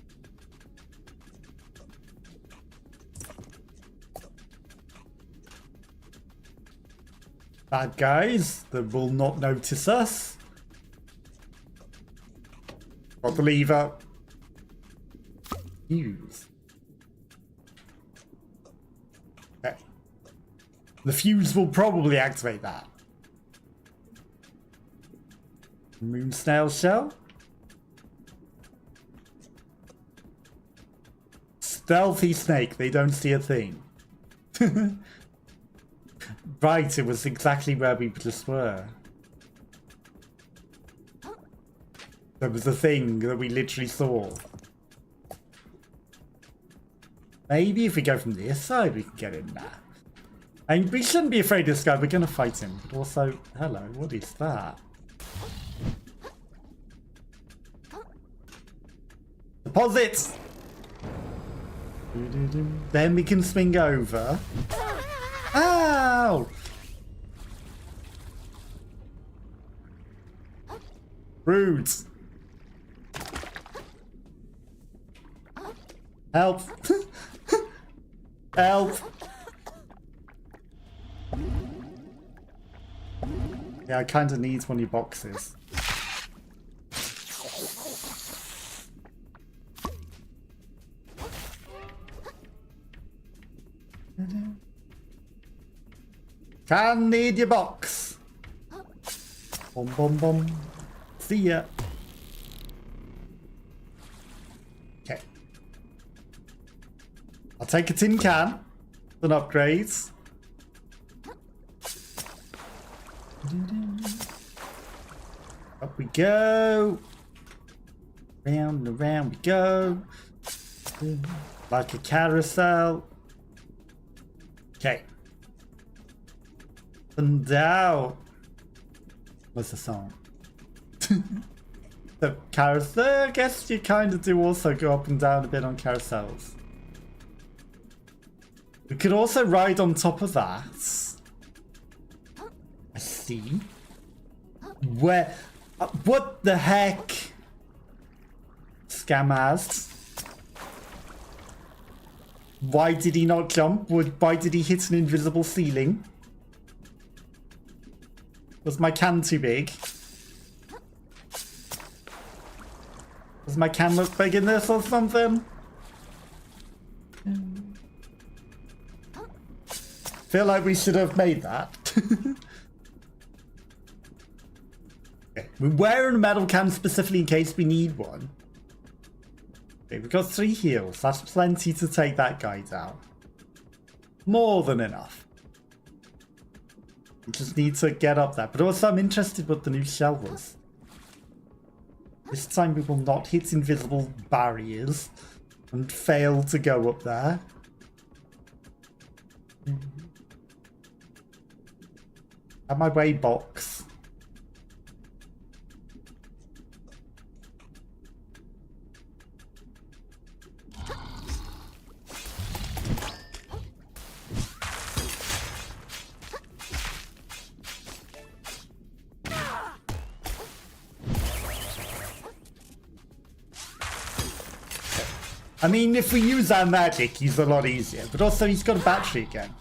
Bad guys that will not notice us. Got the lever. Use. Okay. The fuse will probably activate that. Moon Snail shell. Stealthy snake, they don't see a thing. Right, it was exactly where we just were. There was a thing that we literally saw. Maybe if we go from this side, we can get in there. And we shouldn't be afraid of this guy, we're going to fight him. But also, hello, what is that? Deposit! Then we can swing over. Ow! Rude. Help. Help. Yeah, I kind of need one of your boxes. Can need your box. Bom bom bom. See ya. Okay. I'll take a tin can. An upgrade. Up we go. Round and round we go. Like a carousel. Okay. And out. What's the song? The carousel, I guess you kind of do also go up and down a bit on carousels. We could also ride on top of that. I see. Where? What the heck? Scam-ass. Why did he not jump? Why did he hit an invisible ceiling? Was my can too big? Does my can look big in this or something? Feel like we should have made that. Okay. We're wearing a metal can specifically in case we need one. Okay, we've got 3 heals. That's plenty to take that guy down. More than enough. We just need to get up there. But also I'm interested what the new shell was. This time we will not hit invisible barriers and fail to go up there. At my way box. I mean, if we use our magic, he's a lot easier. But also, he's got a battery again.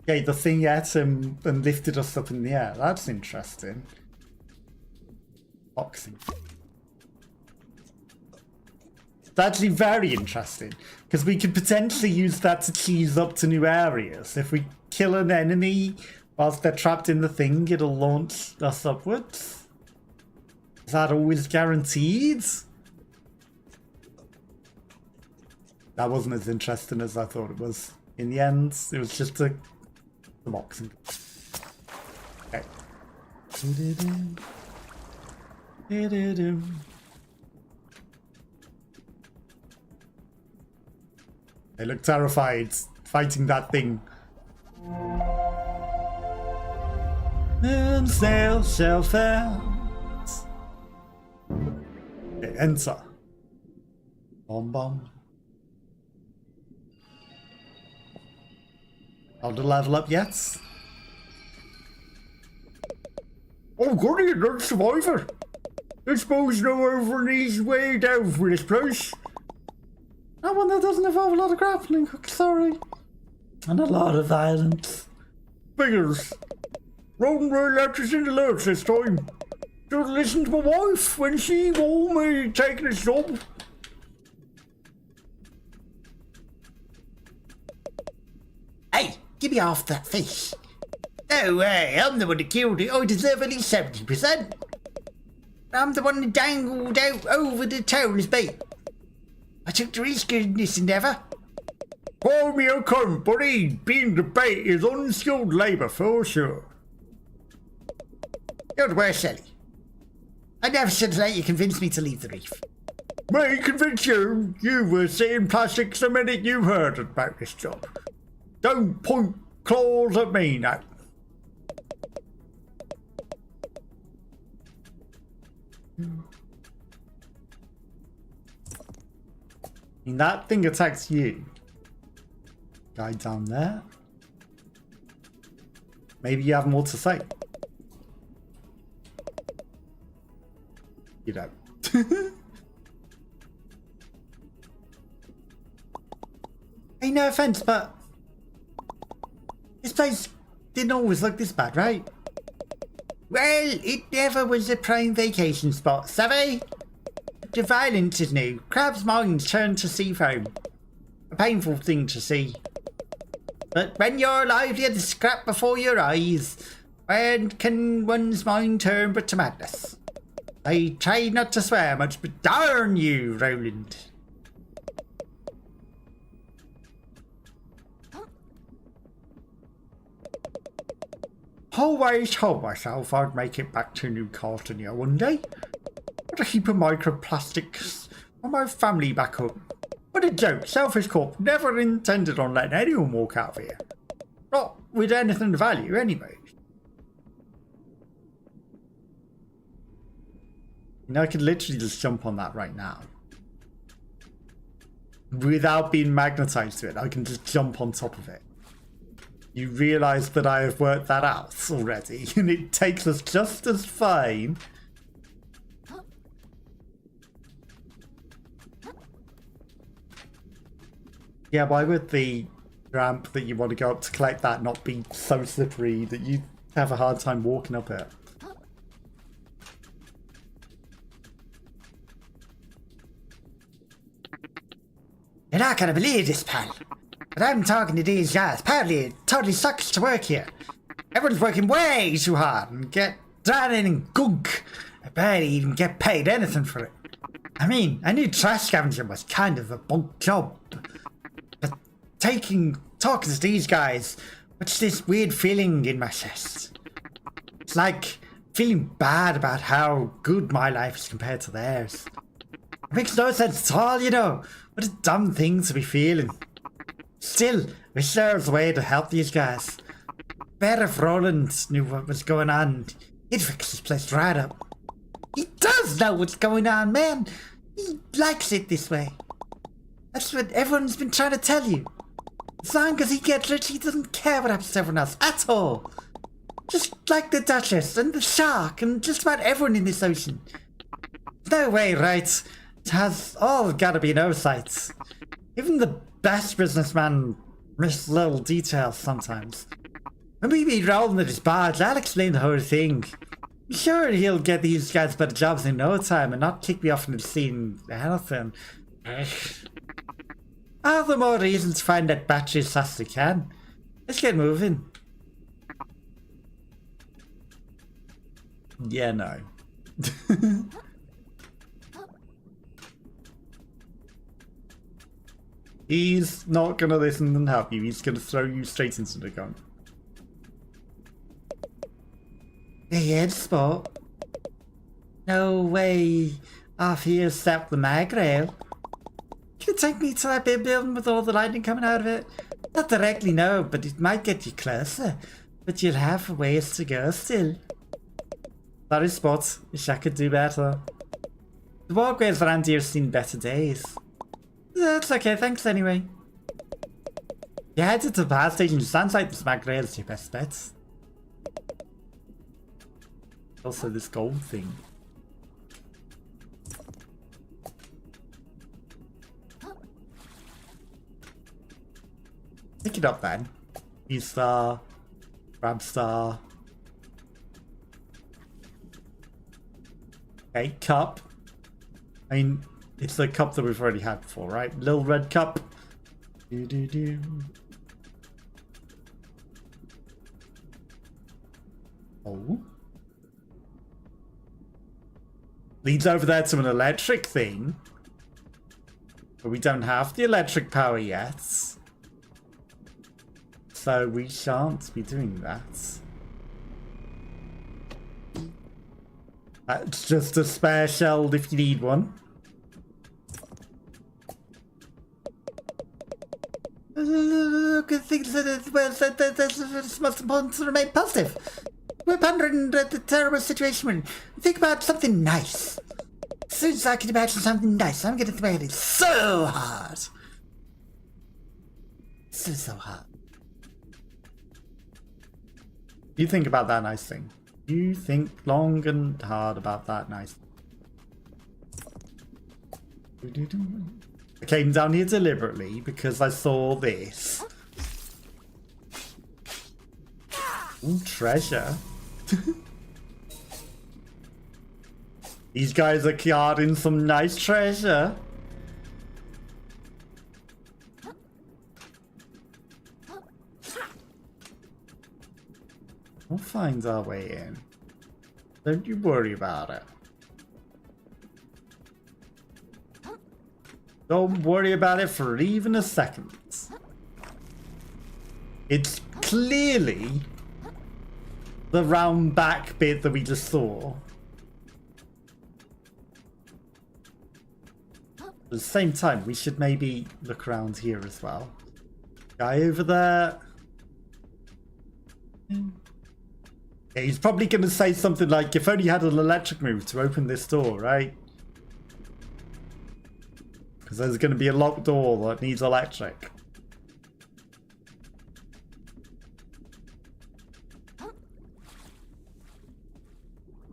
Okay, the thing ate him and lifted us up in the air. That's interesting. Boxing. It's actually very interesting. Because we could potentially use that to cheese up to new areas. If we kill an enemy whilst they're trapped in the thing, it'll launch us upwards. Is that always guaranteed? That wasn't as interesting as I thought it was. In the end, it was just a boxing. Okay. They look terrified fighting that thing. Moon Snail shall found. Okay, enter. Bomb bomb. Not to level up yet. Oh, goody, another survivor. I suppose no overknees way down for this place. That one that doesn't involve a lot of grappling, sorry. And a lot of violence. Figures. Rodent really left us in the lurch this time. Just listen to my wife when she warned me taking a job. Hey, give me half that fish. No way, I'm the one that killed it. I deserve at least 70%. I'm the one that dangled out over the town as bait. I took the risk in this endeavour. Call me a cunt, buddy. Being the bait is unskilled labour for sure. Don't worry, Sally. I never should let you convince me to leave the reef. Me convince you? You were saying plastics the minute you heard about this job. Don't point claws at me now. And that thing attacks you. Guy down there. Maybe you have more to say. You don't. Hey, no offense, but this place didn't always look this bad, right? Well, it never was a prime vacation spot, savvy? The violence is new. Crab's minds turn to sea foam. A painful thing to see. But when you're lively at the scrap before your eyes, when can one's mind turn but to madness? I try not to swear much, but darn you, Roland. Always told myself I'd make it back to New Carcinia one day. What a heap of microplastics and my family back home. What a joke, Selfish Corp never intended on letting anyone walk out of here. Not with anything of value anyway. You know, I could literally just jump on that right now. Without being magnetized to it, I can just jump on top of it. You realise that I have worked that out already, and it takes us just as fine. Yeah, why would the ramp that you want to go up to collect that not be so slippery that you have a hard time walking up it? You're not gonna believe this, pal. But I'm talking to these guys. Apparently, it totally sucks to work here. Everyone's working way too hard and get drowning in gunk. I barely even get paid anything for it. I mean, I knew trash scavenging was kind of a bunk job. But talking to these guys, what's this weird feeling in my chest? It's like feeling bad about how good my life is compared to theirs. It makes no sense at all, you know. What a dumb thing to be feeling. Still, wish there was a way to help these guys. Better if Roland knew what was going on. He'd fix this place right up. He does know what's going on, man. He likes it this way. That's what everyone's been trying to tell you. As long as he gets rich, he doesn't care what happens to everyone else at all. Just like the Duchess and the Shark and just about everyone in this ocean. No way, right? It has all gotta be an oversight. Even the best businessman misses little details sometimes. When we be rolling at his barge, I'll explain the whole thing. I'm sure he'll get these guys better jobs in no time and not kick me off into seeing anything. All the more reason to find that battery as fast as we can. Let's get moving. Yeah, no. He's not gonna listen and help you. He's gonna throw you straight into the gun. Hey, Ed Spot. No way off here except the mag rail. Can you take me to that big building with all the lightning coming out of it? Not directly, no, but it might get you closer. But you'll have a ways to go still. Sorry, Spot. Wish I could do better. The walkways around here have seen better days. That's okay, thanks anyway. You headed to the power station, sounds like the mag rail is your best bet. Also, this gold thing. Pick it up then. E-Star. Crab Star. Okay, cup. I mean, it's the cup that we've already had before, right? Little red cup. Do. Oh. Leads over there to an electric thing. But we don't have the electric power yet. So we shan't be doing that. That's just a spare shell if you need one. Look at things that's most important to remain positive. We're pondering the terrible situation we're in. Think about something nice. As soon as I can imagine something nice, I'm gonna throw it so hard. So hard. You think about that nice thing. You think long and hard about that nice thing. I came down here deliberately because I saw this. Ooh, treasure. These guys are guarding some nice treasure. We'll find our way in. Don't you worry about it. Don't worry about it for even a second. It's clearly the round back bit that we just saw. At the same time, we should maybe look around here as well. Guy over there. Yeah, he's probably going to say something like, if only you had an electric move to open this door, right? Because there's going to be a locked door that needs electric.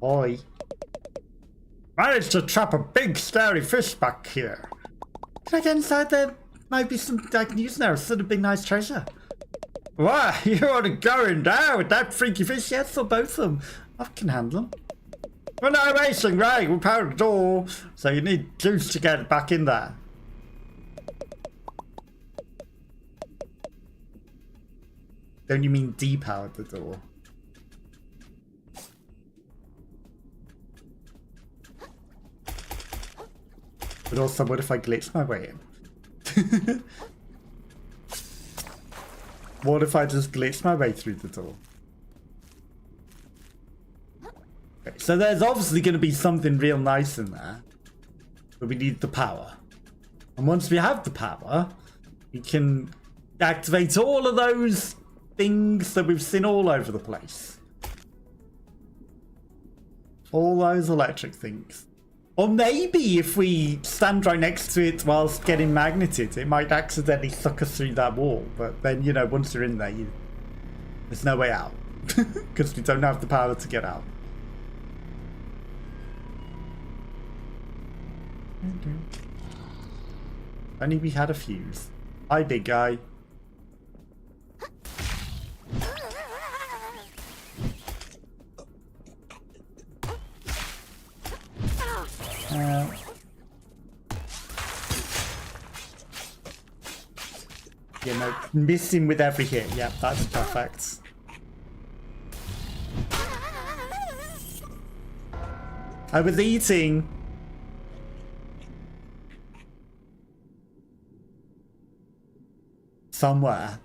Oi. Managed to trap a big scary fish back here. Can I get inside there? Might be some I can use now. It's sort of big nice treasure. Why, you want to go in there with that freaky fish? Yes, or both of them. I can handle them. Well, no racing, right? We powered the door, so you need juice to get it back in there. Don't you mean depowered the door? But also, what if I glitch my way in? What if I just glitch my way through the door? Okay, so there's obviously going to be something real nice in there. But we need the power. And once we have the power, we can activate all of those things that we've seen all over the place. All those electric things. Or maybe if we stand right next to it whilst getting magneted, it might accidentally suck us through that wall. But then, you know, once you're in there, there's no way out. Because we don't have the power to get out. Only we had a fuse. Hi, big guy. You know, missing with every hit. Yep, that's perfect. I was eating. Somewhere.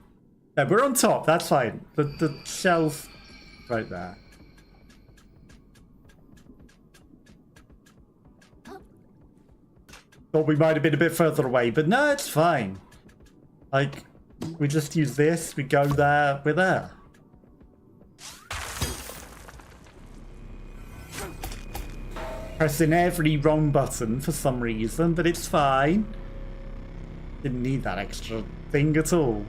Yeah, we're on top, that's fine. The shell's right there. Thought we might have been a bit further away, but no, it's fine. Like, we just use this, we go there, we're there. Pressing every wrong button for some reason, but it's fine. Didn't need that extra thing at all.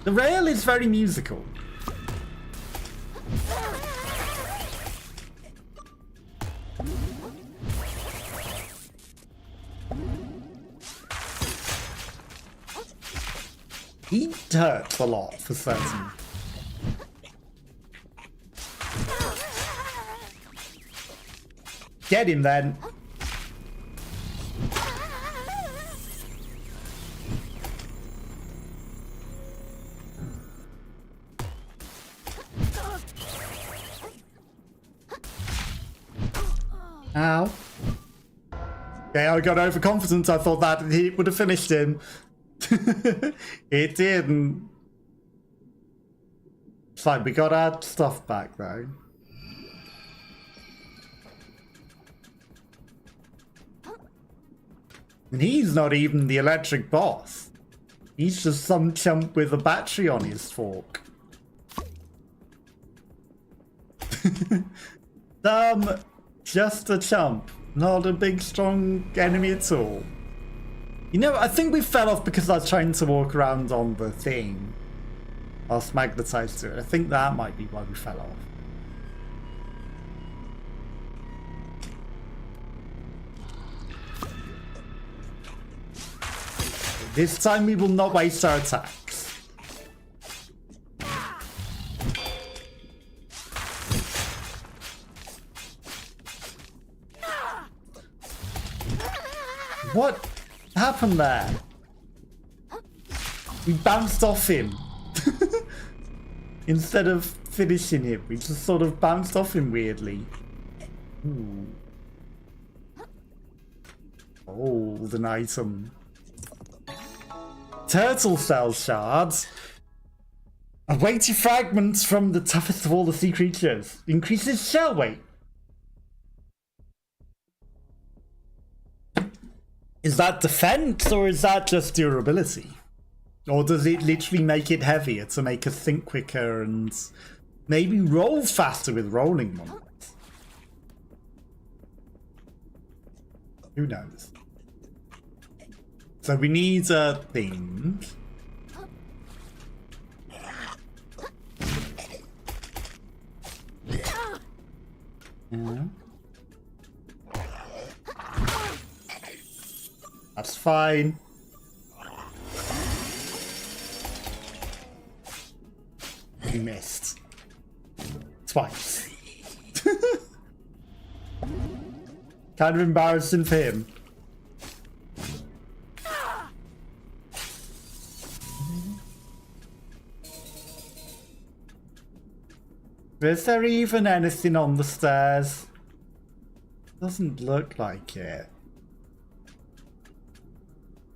The rail is very musical. He hurts a lot for certain. Get him then. Ow. Okay, I got overconfident. I thought that he would have finished him. It didn't. It's fine, we got our stuff back though. And he's not even the electric boss. He's just some chump with a battery on his fork. Just a chump. Not a big, strong enemy at all. You know, I think we fell off because I was trying to walk around on the thing. I was magnetized to it. I think that might be why we fell off. This time we will not waste our attacks. What happened there? We bounced off him. Instead of finishing him, we just sort of bounced off him weirdly. Ooh. Old an item. Turtle cell shards. A weighty fragment from the toughest of all the sea creatures. Increases shell weight. Is that defense or is that just durability? Or does it literally make it heavier to make us think quicker and maybe roll faster with rolling ones? Who knows? So we need a thing. Yeah. That's fine. He missed. Twice. Kind of embarrassing for him. Is there even anything on the stairs? Doesn't look like it.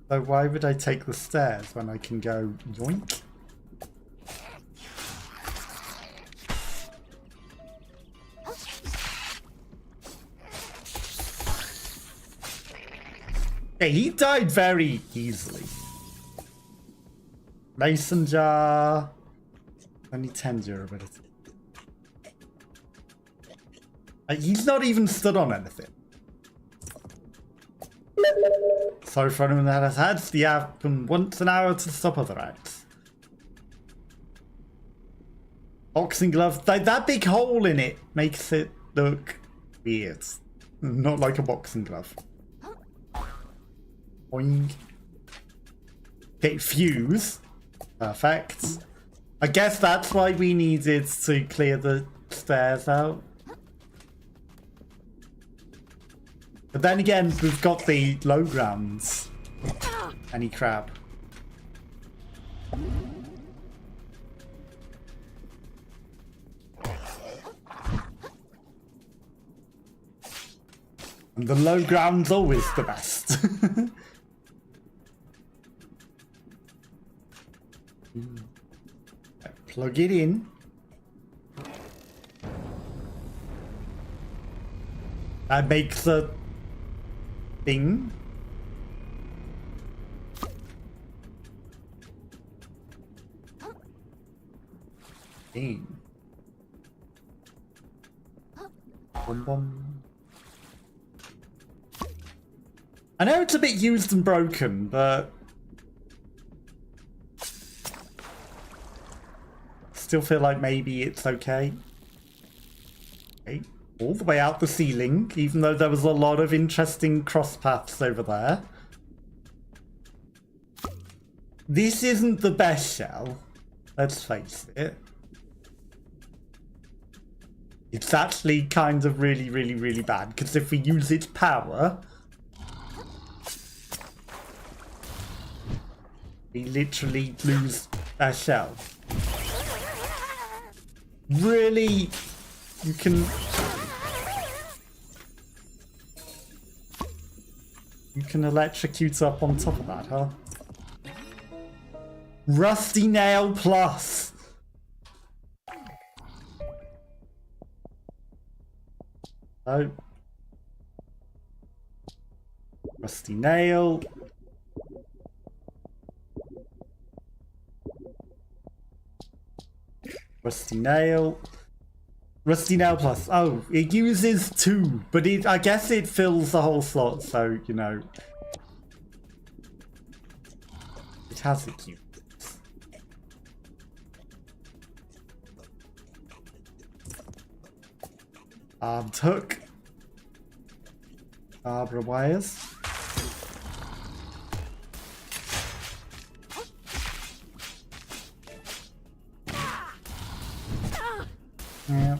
So why would I take the stairs when I can go yoink? Okay, he died very easily. Mason jar. Only 10 durability. He's not even stood on anything. Sorry for anyone that has had the happen once an hour to stop other acts. Boxing glove. That big hole in it makes it look weird. Not like a boxing glove. Boing. Okay, fuse. Perfect. I guess that's why we needed to clear the stairs out. But then again, we've got the low grounds. Any crap. And the low ground's always the best. Plug it in. That makes a thing. Thing. Bum bum. I know it's a bit used and broken, but still feel like maybe it's okay. Okay. All the way out the ceiling, even though there was a lot of interesting cross paths over there. This isn't the best shell, let's face it. It's actually kind of really, really, really bad, because if we use its power, we literally lose our shell. Really? You can... You can electrocute up on top of that, huh? Rusty Nail Plus! Oh. Rusty Nail. Rusty Nail. Rusty Nail Plus. Oh, it uses 2, but I guess it fills the whole slot, so, you know. It has its use. Armed hook. Barbara wires. Yeah.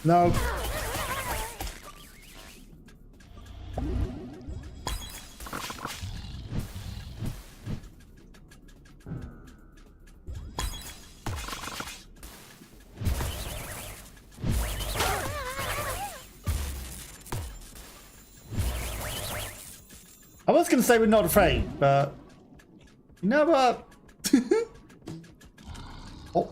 No. I was going to say we're not afraid, but you know what? Oh.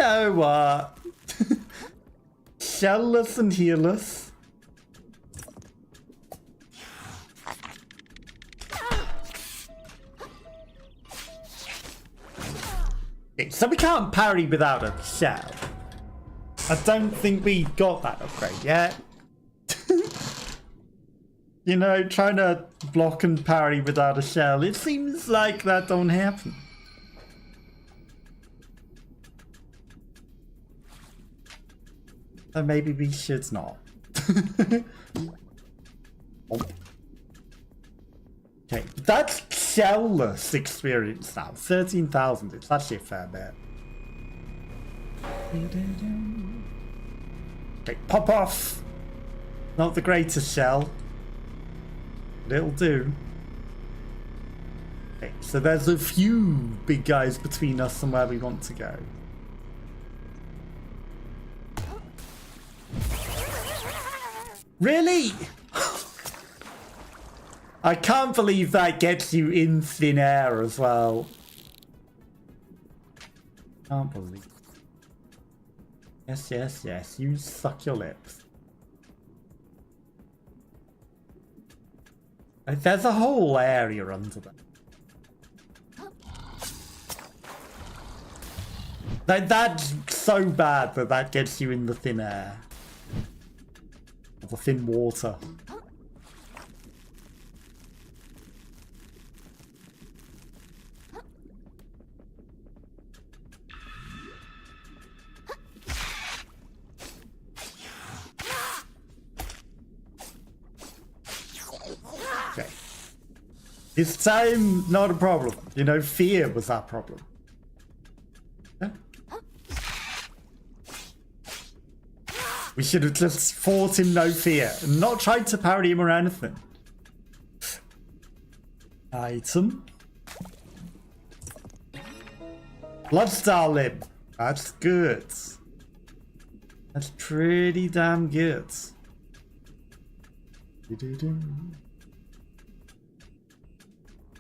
know what? Shellless and healless. Okay, so we can't parry without a shell. I don't think we got that upgrade yet. You know, trying to block and parry without a shell, it seems like that don't happen. So maybe we should not. Okay, that's shellless experience now. 13,000, it's actually a fair bit. Okay, pop off! Not the greatest shell. But it'll do. Okay, so there's a few big guys between us and where we want to go. Really? I can't believe that gets you in thin air as well. Can't believe. Yes, yes, yes. You suck your lips. Like, there's a whole area under them. Like, that's so bad that that gets you in the thin air. Or the thin water. Okay. This time, not a problem. You know, fear was that problem. Yeah. We should have just fought him no fear and not tried to parry him or anything. Item. Bloodstar limb. That's good. That's pretty damn good.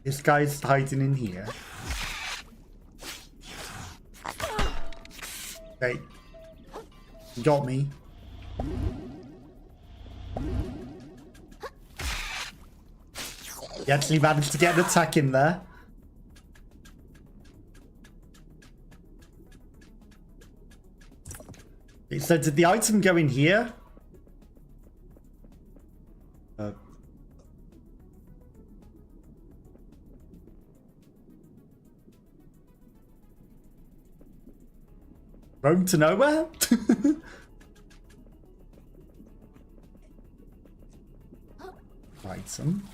This guy's hiding in here. Okay. You got me. You actually managed to get an attack in there. Okay, so did the item go in here? Road to nowhere? Item.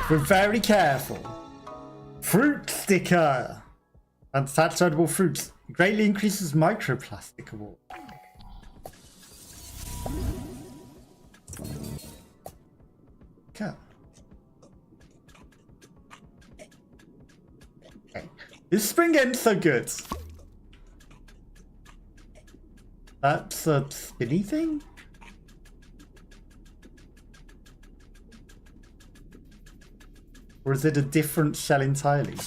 We're very careful. Fruit sticker. And attached edible fruits. Greatly increases microplastic award. Okay. Okay. This spring ends so good. That's a spinny thing? Or is it a different shell entirely?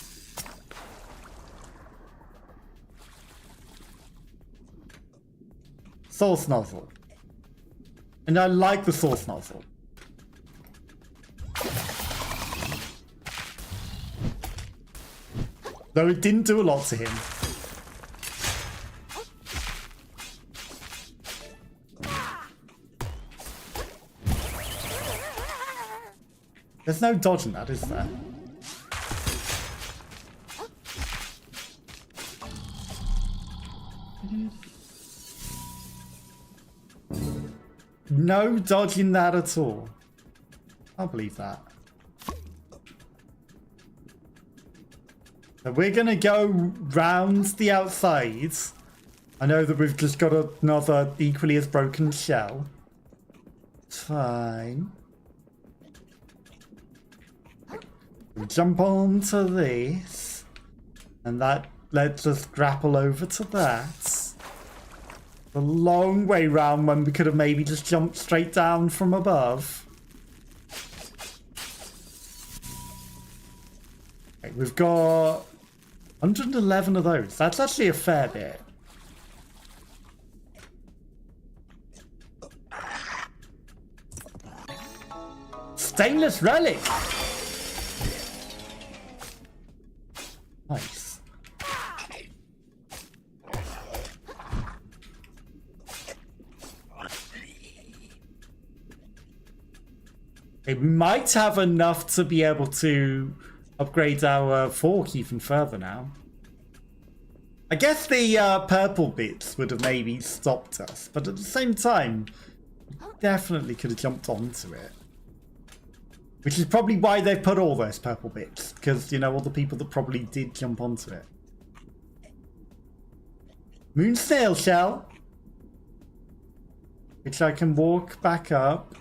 Source nozzle. And I like the source nozzle. Though it didn't do a lot to him. There's no dodging that, is there? No dodging that at all. I believe that. So we're going to go round the outside. I know that we've just got another equally as broken shell. It's fine. We jump onto this. And that lets us grapple over to that. A long way round when we could have maybe just jumped straight down from above. Okay, we've got 111 of those. That's actually a fair bit. Stainless relic! Nice. Okay, we might have enough to be able to upgrade our fork even further now. I guess the purple bits would have maybe stopped us, but at the same time, we definitely could have jumped onto it. Which is probably why they've put all those purple bits, because, you know, all the people that probably did jump onto it. Moon Snail shell, which I can walk back up.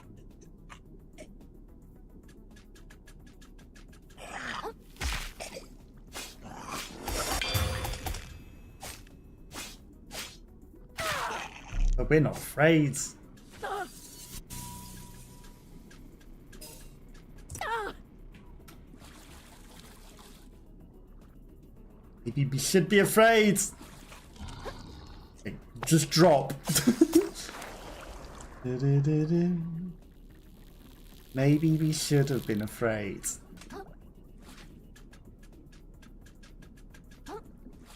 But we're not afraid. Maybe we should be afraid. Okay, just drop. Maybe we should have been afraid.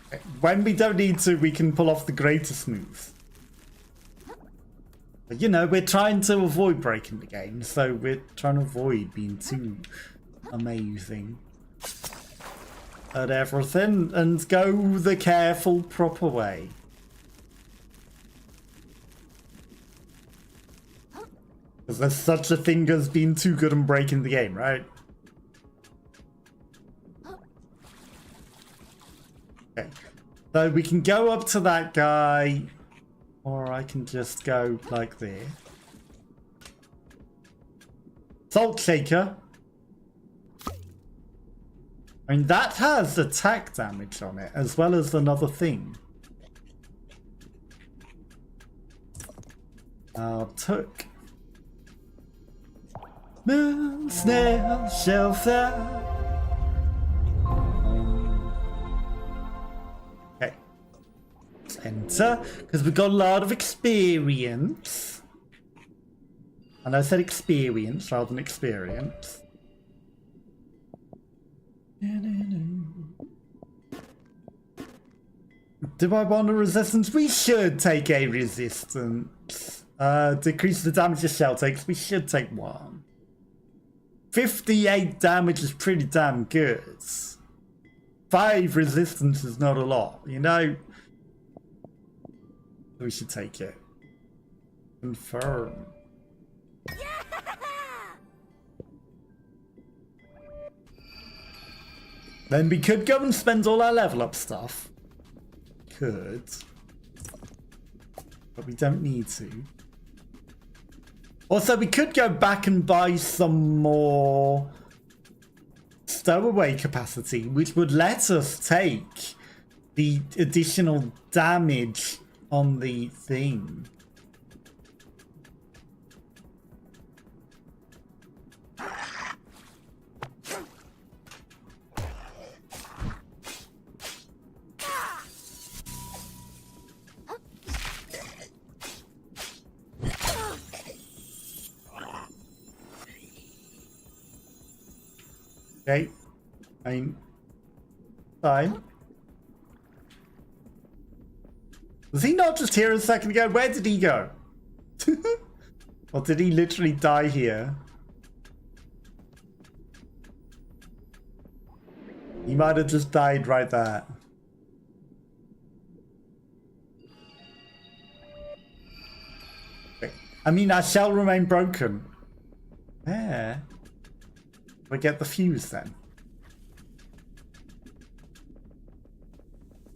Okay, when we don't need to, we can pull off the greatest move. But you know, we're trying to avoid breaking the game, so we're trying to avoid being too amazing at everything and go the careful, proper way. Because there's such a thing as being too good and breaking the game, right? Okay. So we can go up to that guy, or I can just go like this. Salt Shaker. I mean, that has attack damage on it, as well as another thing. Took. Moon Snail shall fly. Okay. Let's enter, because we've got a lot of experience. And I said experience rather than experience. Do I want a resistance? We should take a resistance. Decrease the damage the shell takes. We should take one. 58 damage is pretty damn good. 5 resistance is not a lot, you know? We should take it. Confirm. Then we could go and spend all our level up stuff. Could. But we don't need to. Also, we could go back and buy some more stowaway capacity, which would let us take the additional damage on the thing. Okay, I'm fine. Was he not just here a second ago? Where did he go? Or did he literally die here? He might have just died right there. Okay. I mean, our shell remain broken. Yeah. We get the fuse then.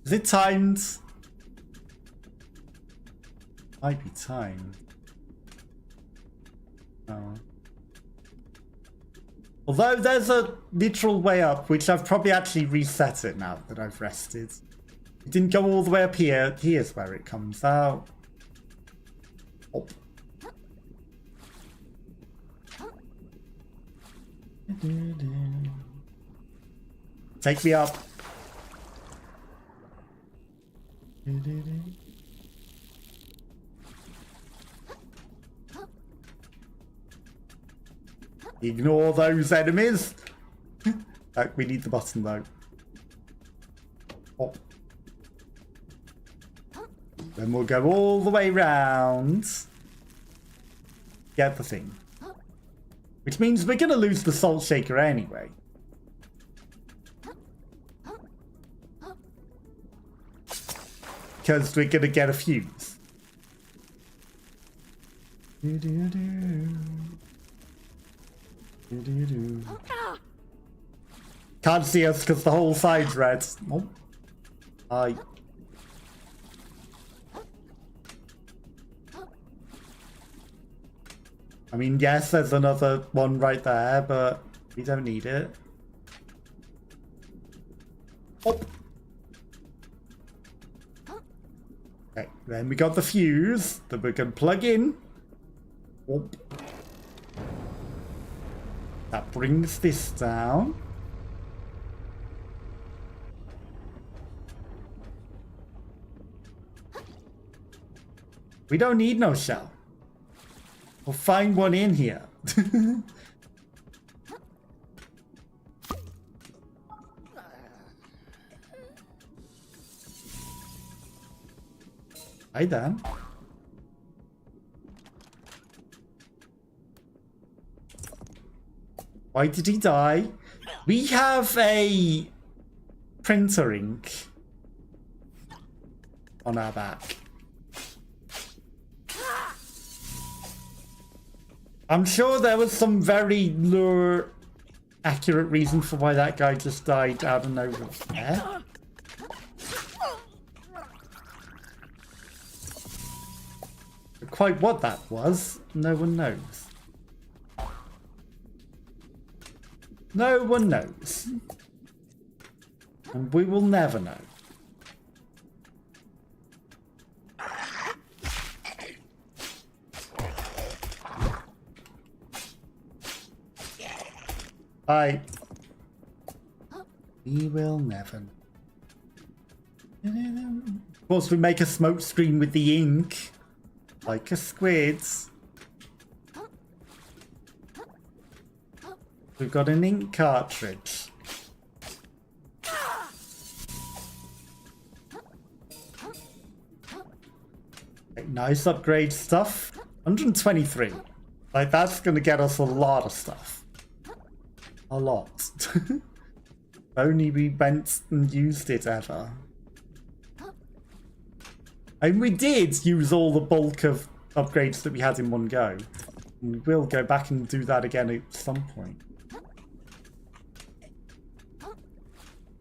Is it timed? Might be timed. Oh. Although there's a literal way up, which I've probably actually reset it now that I've rested. It didn't go all the way up here. Here's where it comes out. Oh. Take me up. Ignore those enemies. We need the button though. Oh. Then we'll go all the way round. Get the thing. Which means we're going to lose the Salt Shaker anyway. Because we're going to get a fuse. Can't see us because the whole side's red. Oh. I mean, yes, there's another one right there, but we don't need it. Oh. Okay, then we got the fuse that we can plug in. Oh. That brings this down. We don't need no shell. We'll find one in here. Hi, Dan. Why did he die? We have a printer ink on our back. I'm sure there was some very lure accurate reason for why that guy just died out of nowhere. Quite what that was, no one knows. No one knows. And we will never know. We will never know. Of course, we make a smoke screen with the ink, like a squid. We've got an ink cartridge. Okay, nice upgrade stuff. 123. Like, that's gonna get us a lot of stuff. A lot. Only we went and used it ever. And we did use all the bulk of upgrades that we had in one go. And we will go back and do that again at some point.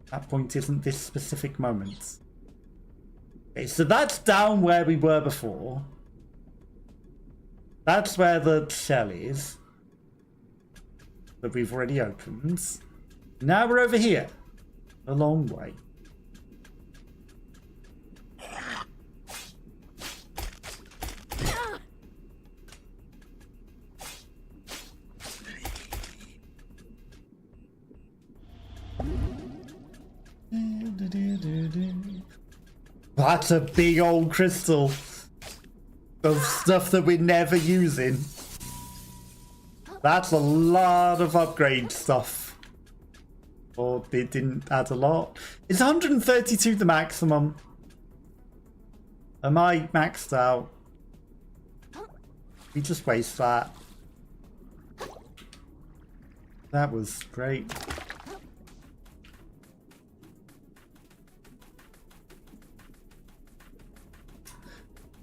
That point isn't this specific moment. Okay, so that's down where we were before. That's where the shell is. That we've already opened. Now we're over here. A long way. That's a big old crystal of stuff that we're never using. That's a lot of upgrade stuff. Or it didn't add a lot. Is 132 the maximum? Am I maxed out? We just waste that. That was great.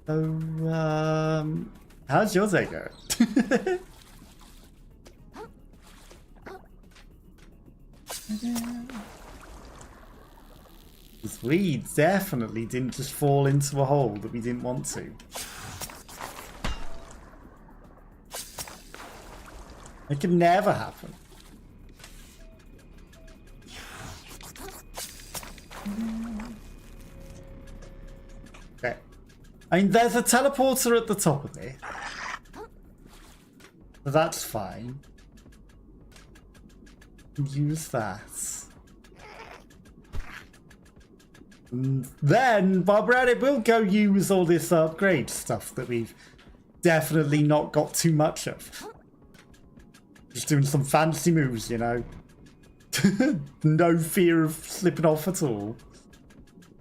So, how's your day going? Because we definitely didn't just fall into a hole that we didn't want to. It could never happen. Okay. I mean, there's a teleporter at the top of it. So that's fine. Use that. And then, while we're at it, we'll go use all this upgrade stuff that we've definitely not got too much of. Just doing some fancy moves, you know. No fear of slipping off at all.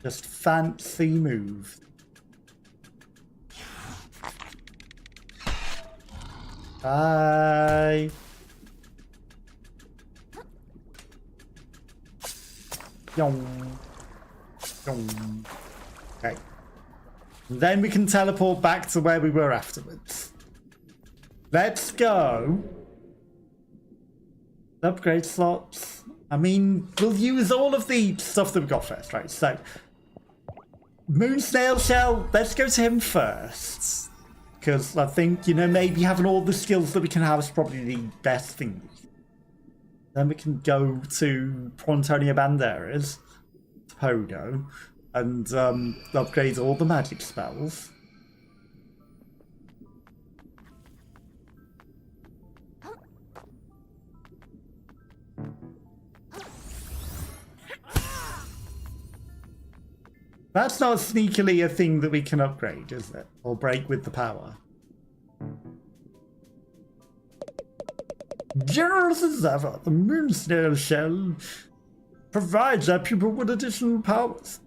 Just fancy moves. Bye. Yong. Yong. Okay. And then we can teleport back to where we were afterwards. Let's go. Upgrade slots. I mean, we'll use all of the stuff that we got first, right? So, Moon Snail shell, let's go to him first. Because I think, you know, maybe having all the skills that we can have is probably the best thing. Then we can go to Prontonia Banderas, Podo, and upgrade all the magic spells. That's not sneakily a thing that we can upgrade, is it? Or break with the power. Generous as ever, the Moon Snail shell provides our pupil with additional powers.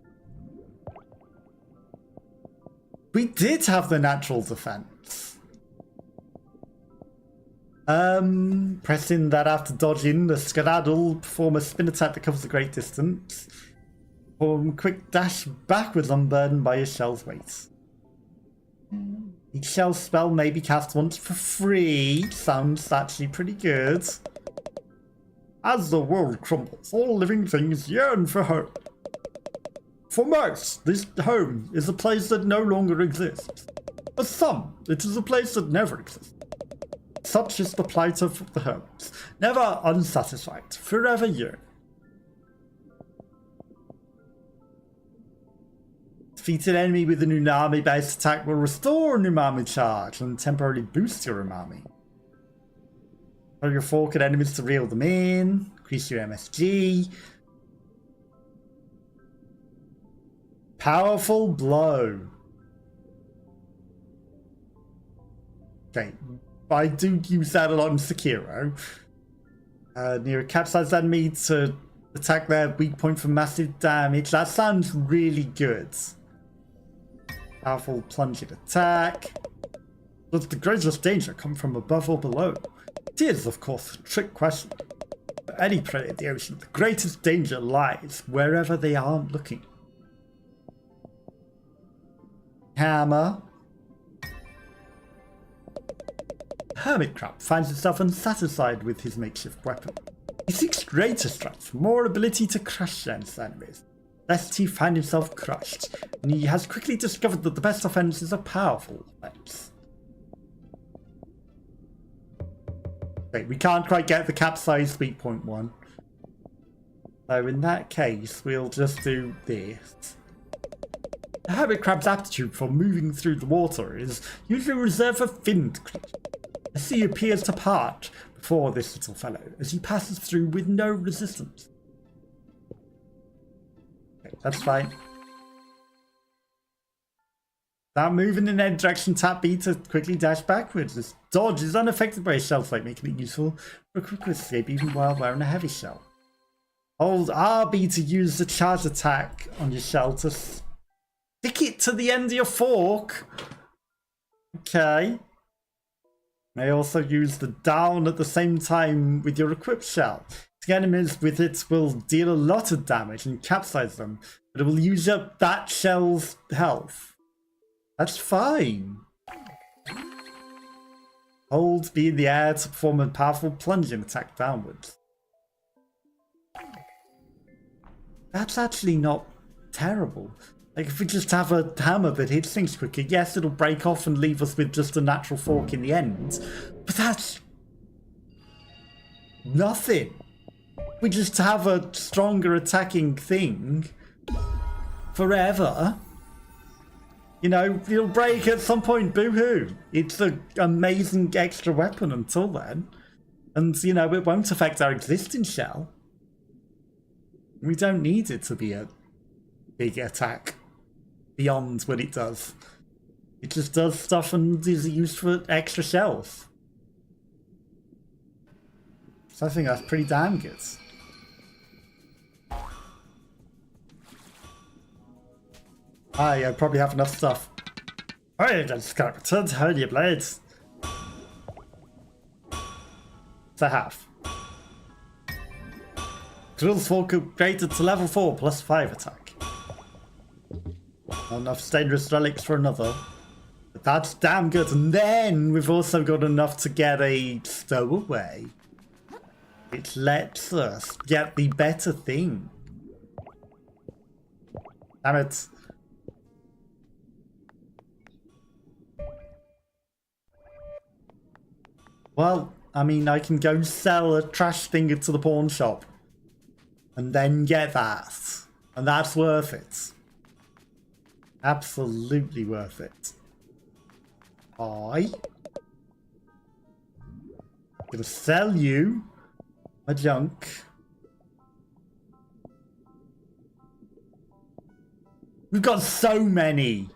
We did have the natural defense. Pressing that after dodging the skedaddle, perform a spin attack that covers a great distance. Perform quick dash backwards unburdened by your shell's weight. Each shell spell may be cast once for free. Sounds actually pretty good. As the world crumbles, all living things yearn for home. For most, this home is a place that no longer exists. For some, it is a place that never exists. Such is the plight of the hermits, never unsatisfied, forever yearning. Defeat an enemy with an umami-based attack will restore an umami charge and temporarily boost your umami. Throw your fork at enemies to reel them in. Increase your MSG. Powerful blow. Okay, I do use that a lot in Sekiro. Near a capsized enemy to attack their weak point for massive damage. That sounds really good. Powerful plunging attack. Does the greatest danger come from above or below? It is, of course, a trick question. For any prey in the ocean, the greatest danger lies wherever they aren't looking. Hammer. Hermit crab finds himself unsatisfied with his makeshift weapon. He seeks greater strength, more ability to crush dense enemies, lest he find himself crushed, and he has quickly discovered that the best offense is a powerful offense. Okay, we can't quite get the capsized weak point one. So in that case, we'll just do this. The hermit crab's aptitude for moving through the water is usually reserved for finned creatures. The sea appears to part before this little fellow as he passes through with no resistance. Okay, that's fine. Without moving in any direction, tap B to quickly dash backwards. This dodge is unaffected by a shell fight, making it useful for a quick escape even while wearing a heavy shell. Hold RB to use the charge attack on your shell to stick it to the end of your fork. Okay. May also use the down at the same time with your equipped shell. Enemies with it will deal a lot of damage and capsize them, but it will use up that shell's health. That's fine. Hold B in the air to perform a powerful plunging attack downwards. That's actually not terrible. Like, if we just have a hammer that hits things quicker, yes, it'll break off and leave us with just a natural fork in the end. But that's nothing. We just have a stronger attacking thing forever. You know, it'll break at some point, boo-hoo. It's an amazing extra weapon until then. And, you know, it won't affect our existing shell. We don't need it to be a big attack beyond what it does. It just does stuff and is used for extra shells. So I think that's pretty damn good. I probably have enough stuff. Alright, I just gotta return to hone your blades. So I have. Kril's fork upgraded to level 4 plus 5 attack. Not enough dangerous relics for another. But that's damn good. And then we've also got enough to get a stowaway. Which lets us get the better thing. Damn it. Well, I mean, I can go sell a trash thing to the pawn shop. And then get that. And that's worth it. Absolutely worth it. I'm gonna sell you my junk. We've got so many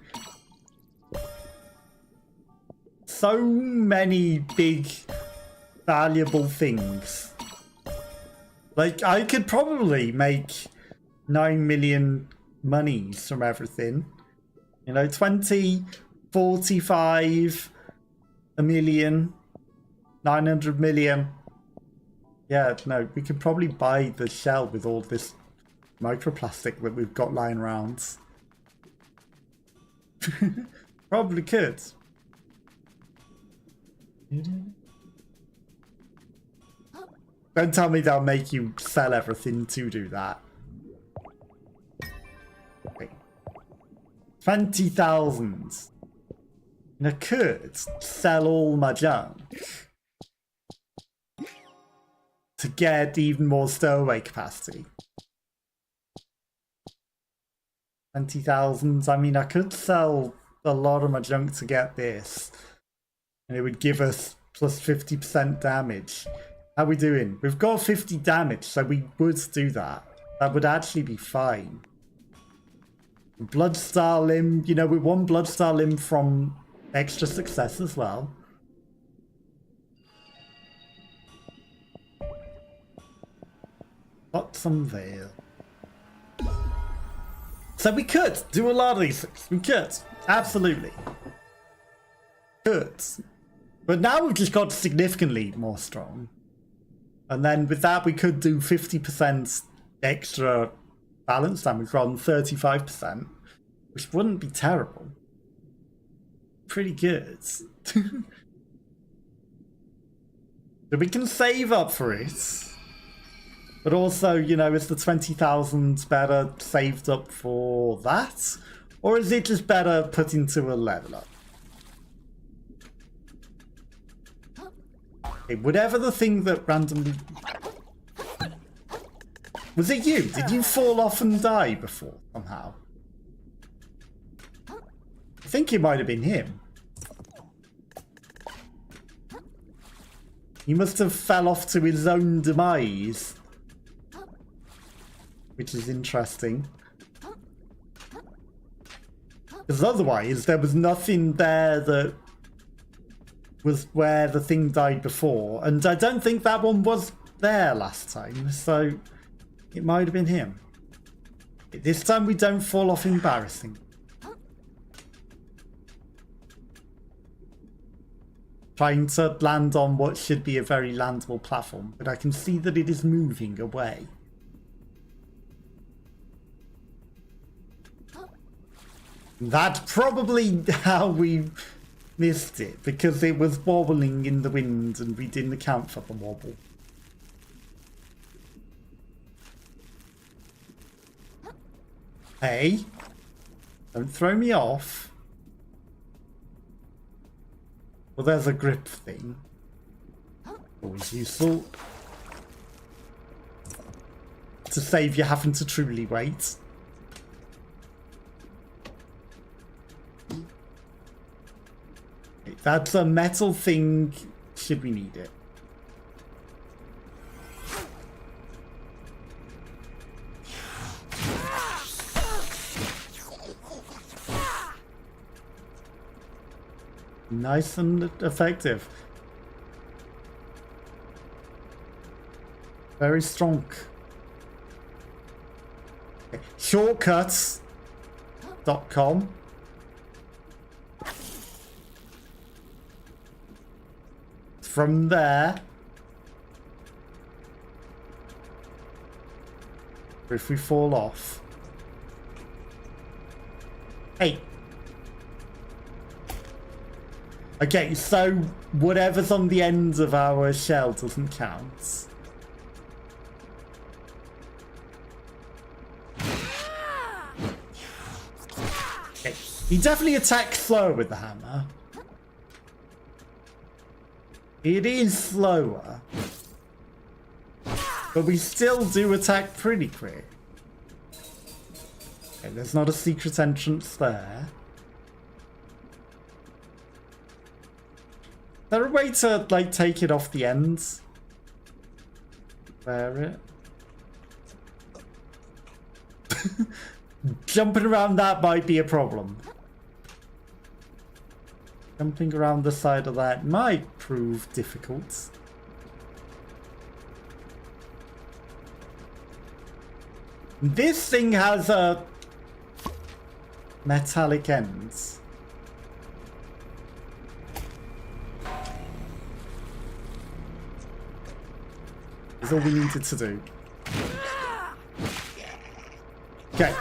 big valuable things. Like, I could probably make 9 million monies from everything. You know, 20, 45, a million, 900 million. Yeah, no, we could probably buy the shell with all this microplastic that we've got lying around. Probably could. Don't tell me they'll make you sell everything to do that. Okay. 20,000. And I could sell all my junk to get even more stowaway capacity. 20,000. I mean, I could sell a lot of my junk to get this. And it would give us plus 50% damage. How are we doing? We've got 50 damage, so we would do that. That would actually be fine. Bloodstar limb, you know, we won Bloodstar limb from extra success as well. Got some veil. So we could do a lot of these things. We could. Absolutely. Could. But now we've just got significantly more strong. And then with that, we could do 50% extra balance damage rather than 35%, which wouldn't be terrible. Pretty good. So we can save up for it. But also, you know, is the 20,000 better saved up for that? Or is it just better put into a level up? Okay, whatever the thing that randomly... Was it you? Did you fall off and die before, somehow? I think it might have been him. He must have fell off to his own demise. Which is interesting. Because otherwise, there was nothing there that was where the thing died before. And I don't think that one was there last time, so it might have been him. This time we don't fall off embarrassing. Trying to land on what should be a very landable platform, but I can see that it is moving away. That's probably how we missed it, because it was wobbling in the wind and we didn't account for the wobble. Hey, don't throw me off. Well, there's a grip thing. Always useful. To save you having to truly wait. Okay, that's a metal thing, should we need it. Nice and effective. Very strong. Okay. Shortcuts.com. From there, if we fall off. Hey. Okay, so whatever's on the ends of our shell doesn't count. Okay. He definitely attacks slower with the hammer. It is slower. But we still do attack pretty quick. Okay, there's not a secret entrance there. Is there a way to, like, take it off the ends? Wear it? Jumping around that might be a problem. Jumping around the side of that might prove difficult. This thing has a metallic ends. Is all we needed to do. Okay.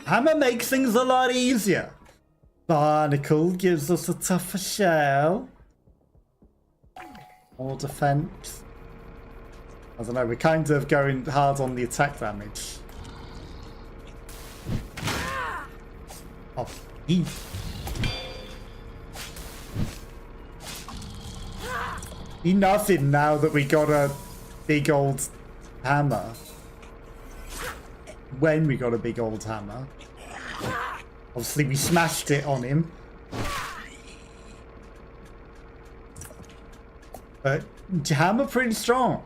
Hammer makes things a lot easier. Barnacle gives us a tougher shell. More defense. I don't know, we're kind of going hard on the attack damage. Oh, nothing now that we got a big old hammer. When we got a big old hammer. Obviously we smashed it on him. But hammer pretty strong.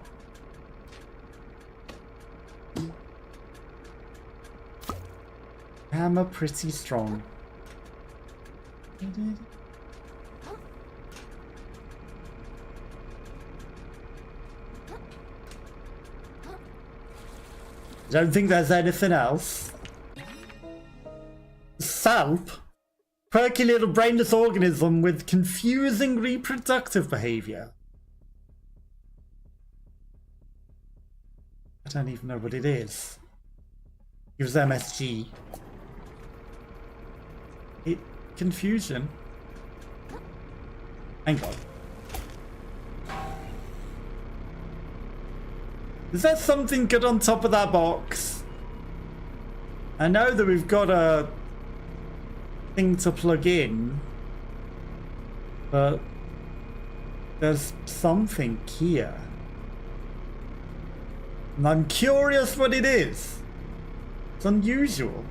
Hammer pretty strong. Don't think there's anything else. Salp? Quirky little brainless organism with confusing reproductive behavior. I don't even know what it is. It was MSG. Confusion. Hang on. Is there something good on top of that box? I know that we've got a thing to plug in, but there's something here. And I'm curious what it is. It's unusual.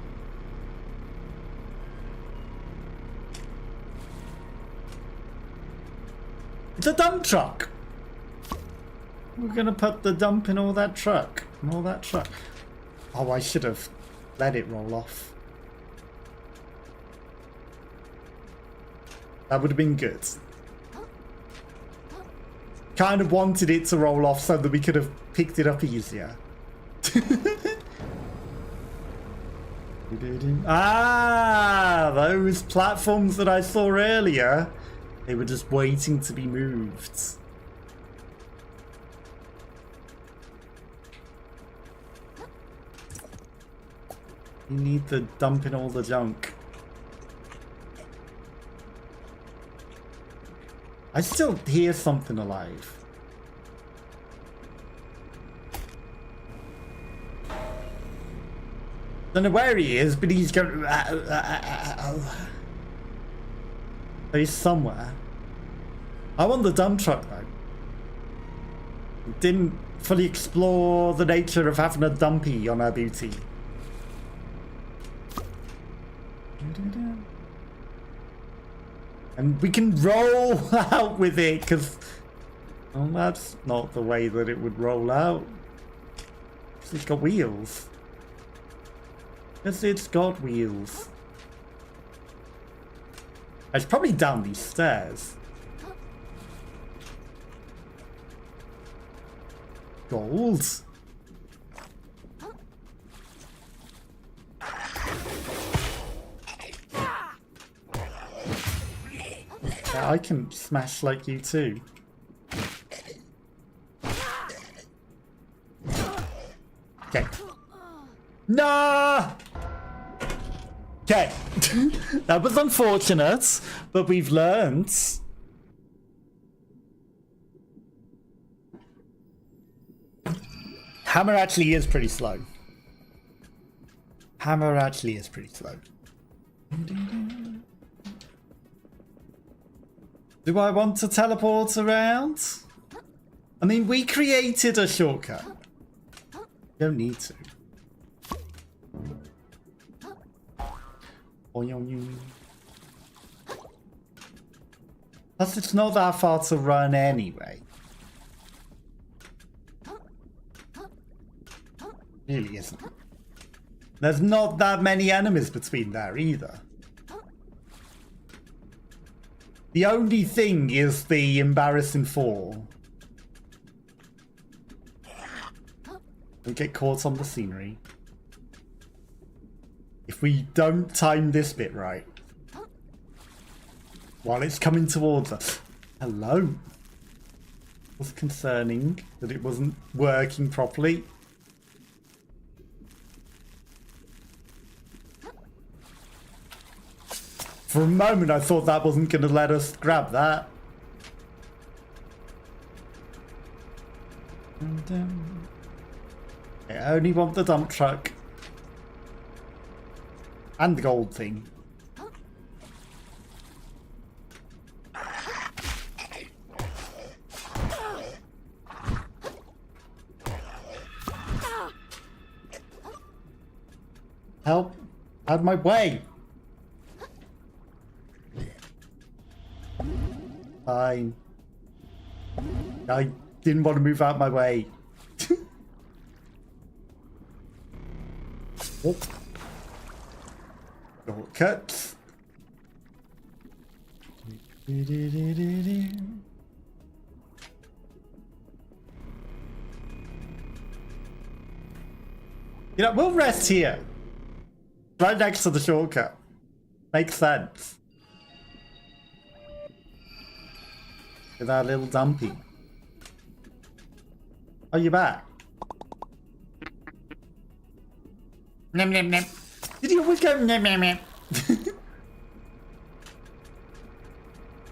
It's a dump truck. We're gonna put the dump in all that truck. And all that truck. Oh, I should have let it roll off. That would have been good. Kind of wanted it to roll off so that we could have picked it up easier. Ah, those platforms that I saw earlier. They were just waiting to be moved. You need to dump in all the junk. I still hear something alive. Don't know where he is, but he's going. He's somewhere. I want the dump truck though. Didn't fully explore the nature of having a dumpy on our booty. And we can roll out with it, because well, that's not the way that it would roll out. It's got wheels. Yes, it's got wheels. It's probably down these stairs. Gold. Yeah, I can smash like you too. Okay. No! Okay. That was unfortunate, but we've learned. Hammer actually is pretty slow. Hammer actually is pretty slow. Do I want to teleport around? I mean, we created a shortcut. Don't need to. Plus, it's not that far to run anyway. Really isn't. There's not that many enemies between there either. The only thing is the embarrassing fall. We get caught on the scenery. If we don't time this bit right. While it's coming towards us. Hello. It was concerning that it wasn't working properly. For a moment I thought that wasn't going to let us grab that. I only want the dump truck. And the gold thing. Help! Out of my way! Fine. I didn't want to move out my way. Oh. Shortcuts. You know, we'll rest here. Right next to the shortcut. Makes sense. With our little dumpy. Oh, you're back. Nem nem nem. Did you always go nem nem nem?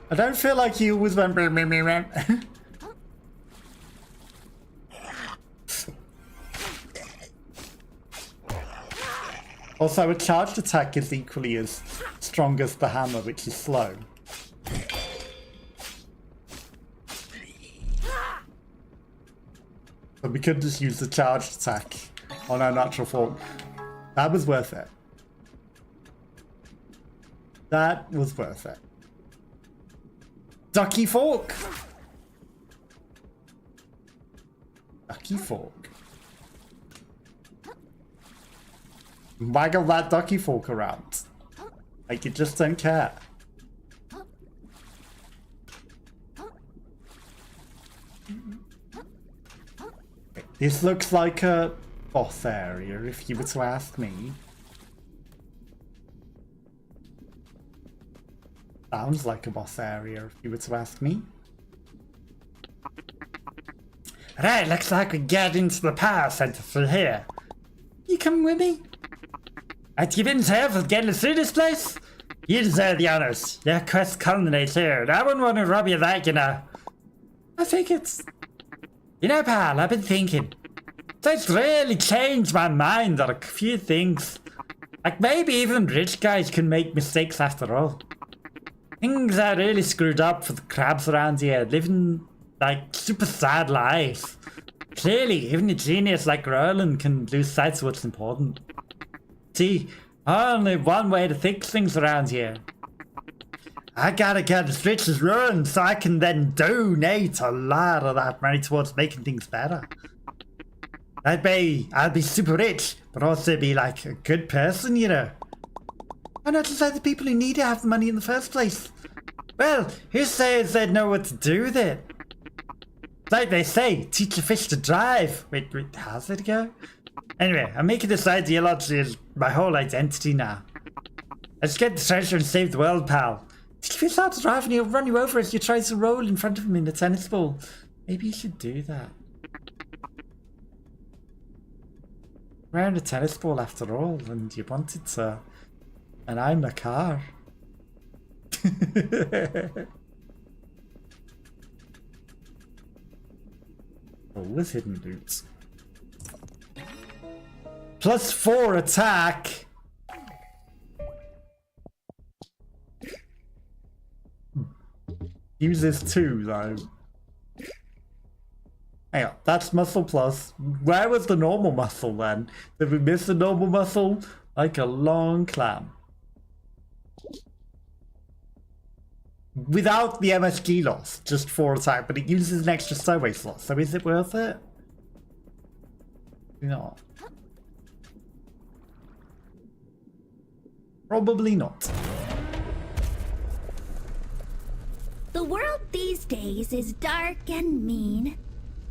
I don't feel like you always went meh meh meh meh. Also, a charged attack is equally as strong as the hammer, which is slow. But we could just use the charged attack on our natural fork. That was worth it. That was worth it. Ducky fork! Ducky fork. Waggle that ducky fork around. Like you just don't care. This looks like a boss area, if you were to ask me. Sounds like a boss area, if you were to ask me. Right, looks like we get into the power center through here. You coming with me? I'd give in for getting us through this place. You deserve the honors. Your quest culminates here, and I wouldn't want to rob you of that, you know. I think it's... You know, pal, I've been thinking. That's really changed my mind on a few things. Like maybe even rich guys can make mistakes after all. Things are really screwed up for the crabs around here, living like super sad lives. Clearly, even a genius like Roland can lose sight of what's important. See, only one way to fix things around here. I gotta get as rich as Roland so I can then donate a lot of that money towards making things better. I'll be super rich, but also be like a good person, you know. Why not just let the people who need it have the money in the first place? Well, who says they'd know what to do with it? Like they say, teach a fish to drive. Wait, how's it go? Anyway, I'm making this ideology as my whole identity now. Let's get the treasure and save the world, pal. Teach a fish how to drive and he'll run you over as you try to roll in front of him in a tennis ball. Maybe you should do that. Wearing a tennis ball after all, and you wanted to. And I'm a car. Always hidden loot. +4 attack. Uses 2 though. Hang on, that's muscle plus. Where was the normal muscle then? Did we miss the normal muscle? Like a long clam. Without the MSG loss, just 4 attack, but it uses an extra stowaway slot, so is it worth it? No. Probably not. The world these days is dark and mean.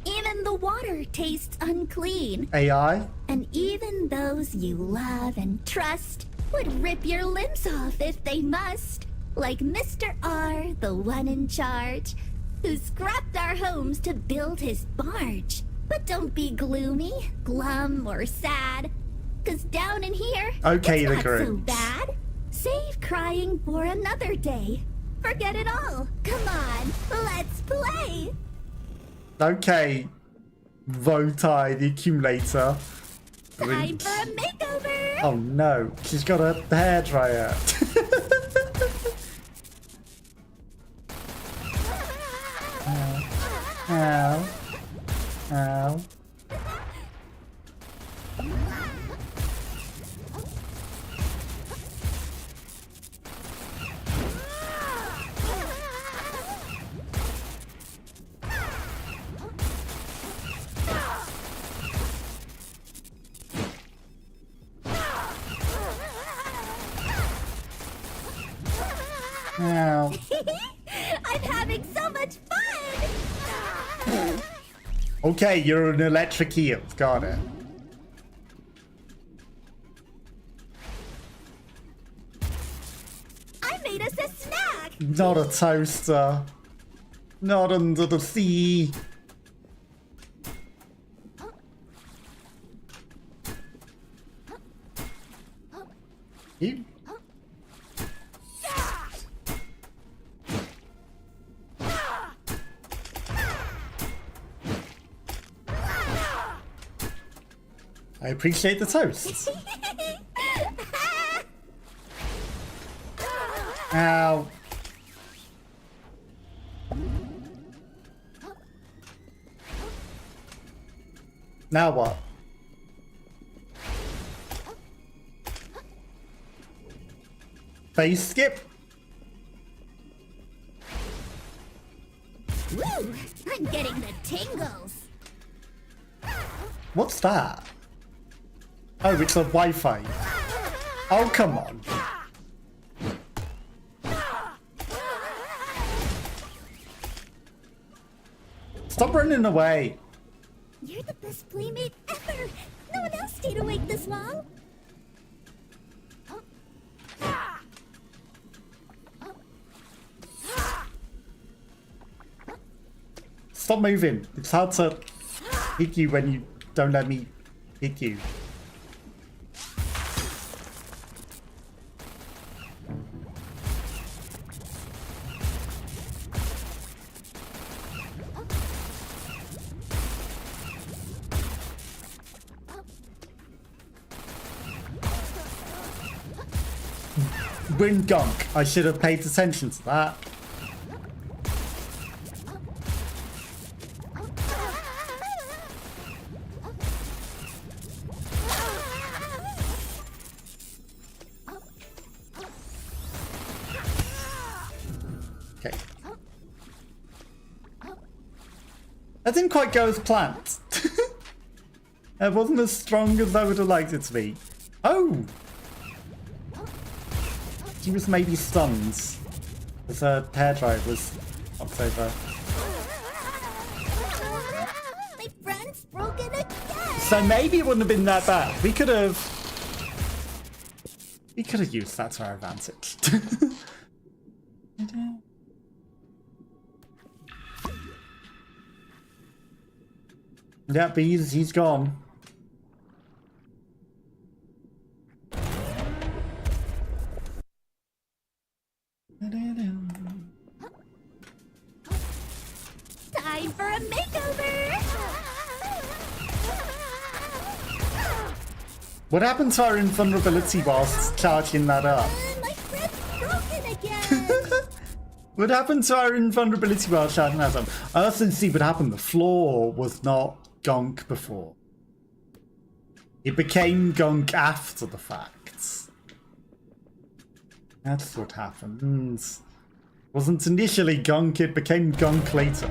Even the water tastes unclean. AI? And even those you love and trust would rip your limbs off if they must. Like Mr. R, the one in charge, who scrapped our homes to build his barge. But don't be gloomy, glum, or sad, 'cause down in here, Okay, it's the not so group. bad. Save crying for another day. Forget it all. Come on, let's play. Okay. Voltai the Accumulator. Time for a makeover. Oh no, she's got a hairdryer. Ow. Ow. Ow. I'm having so much fun! Okay, you're an electric eel. Got it. I made us a snack! Not a toaster. Not under the sea. You? I appreciate the toast. Ow. Now what? Face skip? Woo! I'm getting the tingles! What's that? Oh, it's a Wi-Fi. Oh, come on. Stop running away. You're the best playmate ever! No one else stayed awake this long! Stop moving. It's hard to hit you when you don't let me hit you. Wind gunk. I should have paid attention to that. Okay. That didn't quite go as planned. It wasn't as strong as I would have liked it to be. Oh! He was maybe stunned. As her hairdryer was knocked over. My friend's broken again. So maybe it wouldn't have been that bad. We could have used that to our advantage. Yeah, but he's gone. Time for a makeover. What happened to our invulnerability whilst charging that up? My friend's broken again. What happened to our invulnerability while charging that up? I also didn't see what happened. The floor was not gunk before. It became gunk after the fact. That's what happened. Wasn't initially gunk, it became gunk later.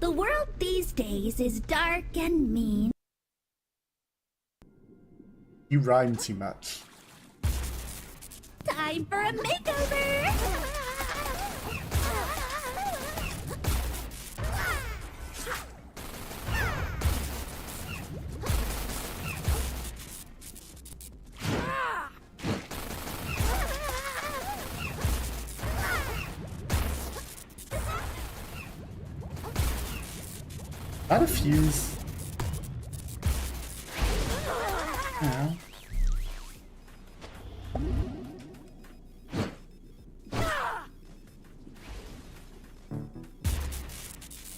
The world these days is dark and mean. You rhyme too much. Time for a makeover. That a fuse. Yeah.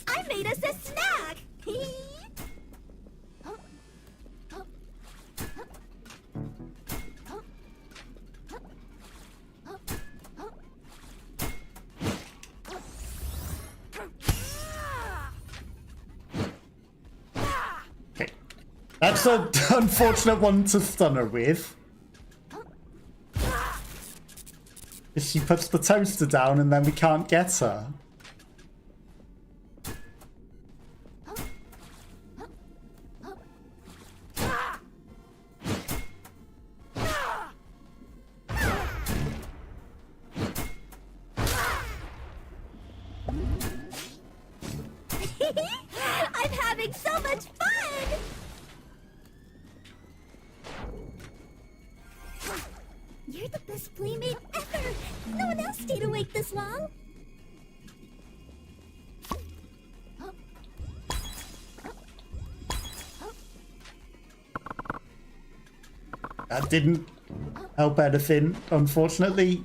I made us a snack. Okay. That's an unfortunate one to stun her with. She puts the toaster down and then we can't get her. I'm having so much fun! You're the best playmate ever! No one else stayed awake this long! That didn't help anything, unfortunately.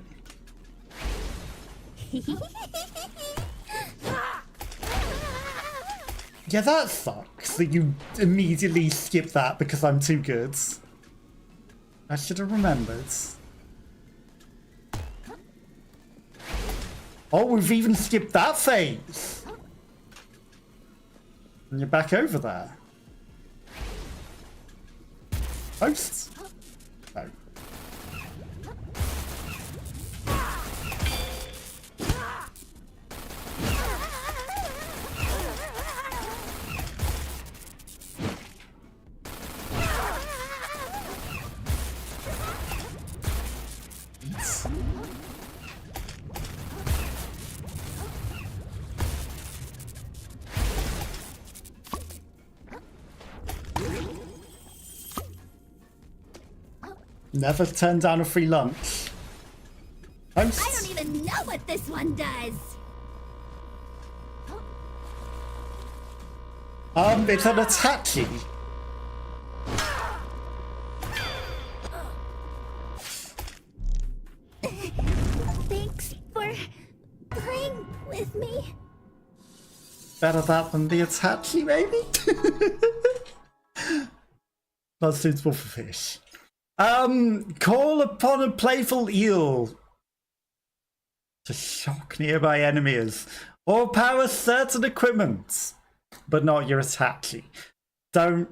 Yeah, that sucks that you immediately skip that because I'm too good. I should have remembered. Oh, we've even skipped that phase. And you're back over there. Post? No. Never turn down a free lunch. Post? I don't even know what this one does! It's an Itachi. Thanks for playing with me. Better that than the Itachi, maybe? Not suitable for fish. Call upon a playful eel to shock nearby enemies or power certain equipment, but not your Hitachi. Don't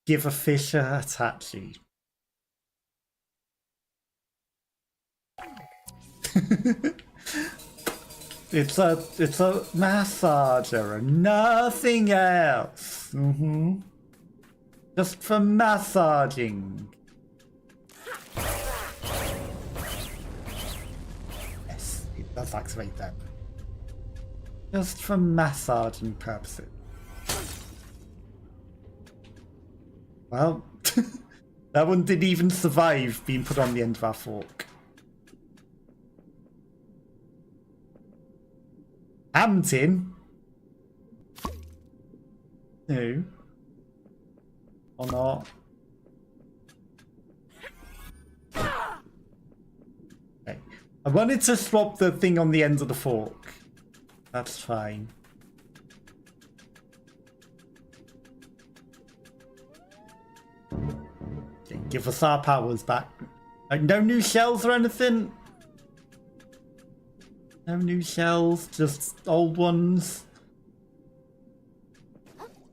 give a fish a Hitachi. It's a massager and nothing else. Just for massaging. Yes, it does activate that. Just for massaging purposes. Well, that one didn't even survive being put on the end of our fork. Hampton? No. Or not. Okay. I wanted to swap the thing on the end of the fork. That's fine. Okay, give us our powers back. Like, no new shells or anything? No new shells, just old ones.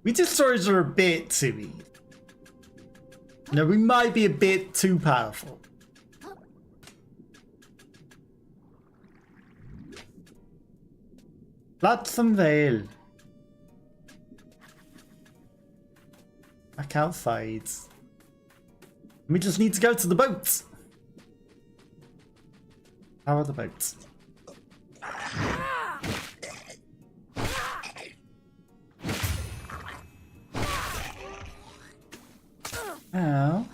We destroyers are a bit too easy. No, we might be a bit too powerful. Flotsam Vale. Back outside. We just need to go to the boats. How are the boats? Ow.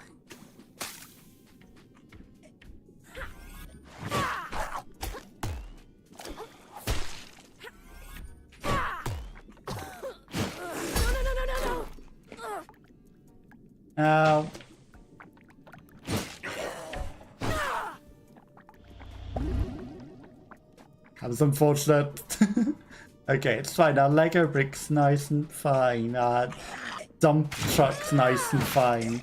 Ow. That was unfortunate. Okay, it's fine. Our Lego brick's nice and fine. Our dump truck's nice and fine.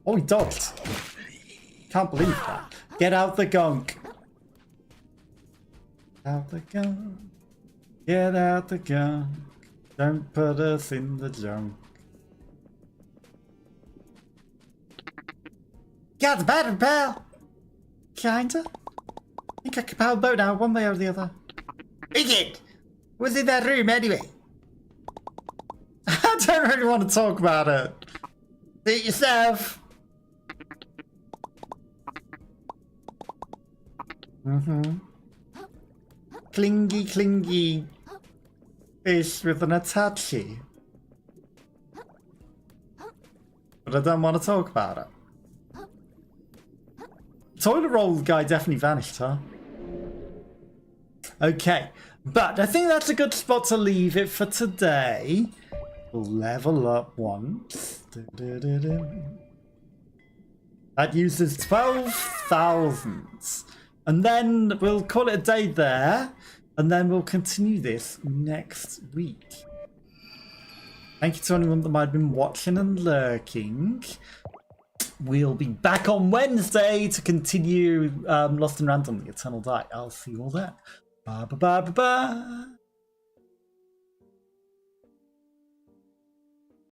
Oh, he dodged. Can't believe that. Get out the gunk. Out the gunk. Get out the gunk. Don't put us in the junk. Got the battery, pal. Kinda. I think I can power the boat now, one way or the other. Idiot! What's in that room anyway? I don't really want to talk about it. Do it yourself. Clingy, clingy fish with an Hitachi. But I don't want to talk about it. Toilet roll guy definitely vanished, huh? Okay, but I think that's a good spot to leave it for today. We'll level up once. That uses 12,000. And then we'll call it a day there. And then we'll continue this next week. Thank you to anyone that might have been watching and lurking. We'll be back on Wednesday to continue Lost in Random, the Eternal Die. I'll see you all there. Bye bye bye bye bye.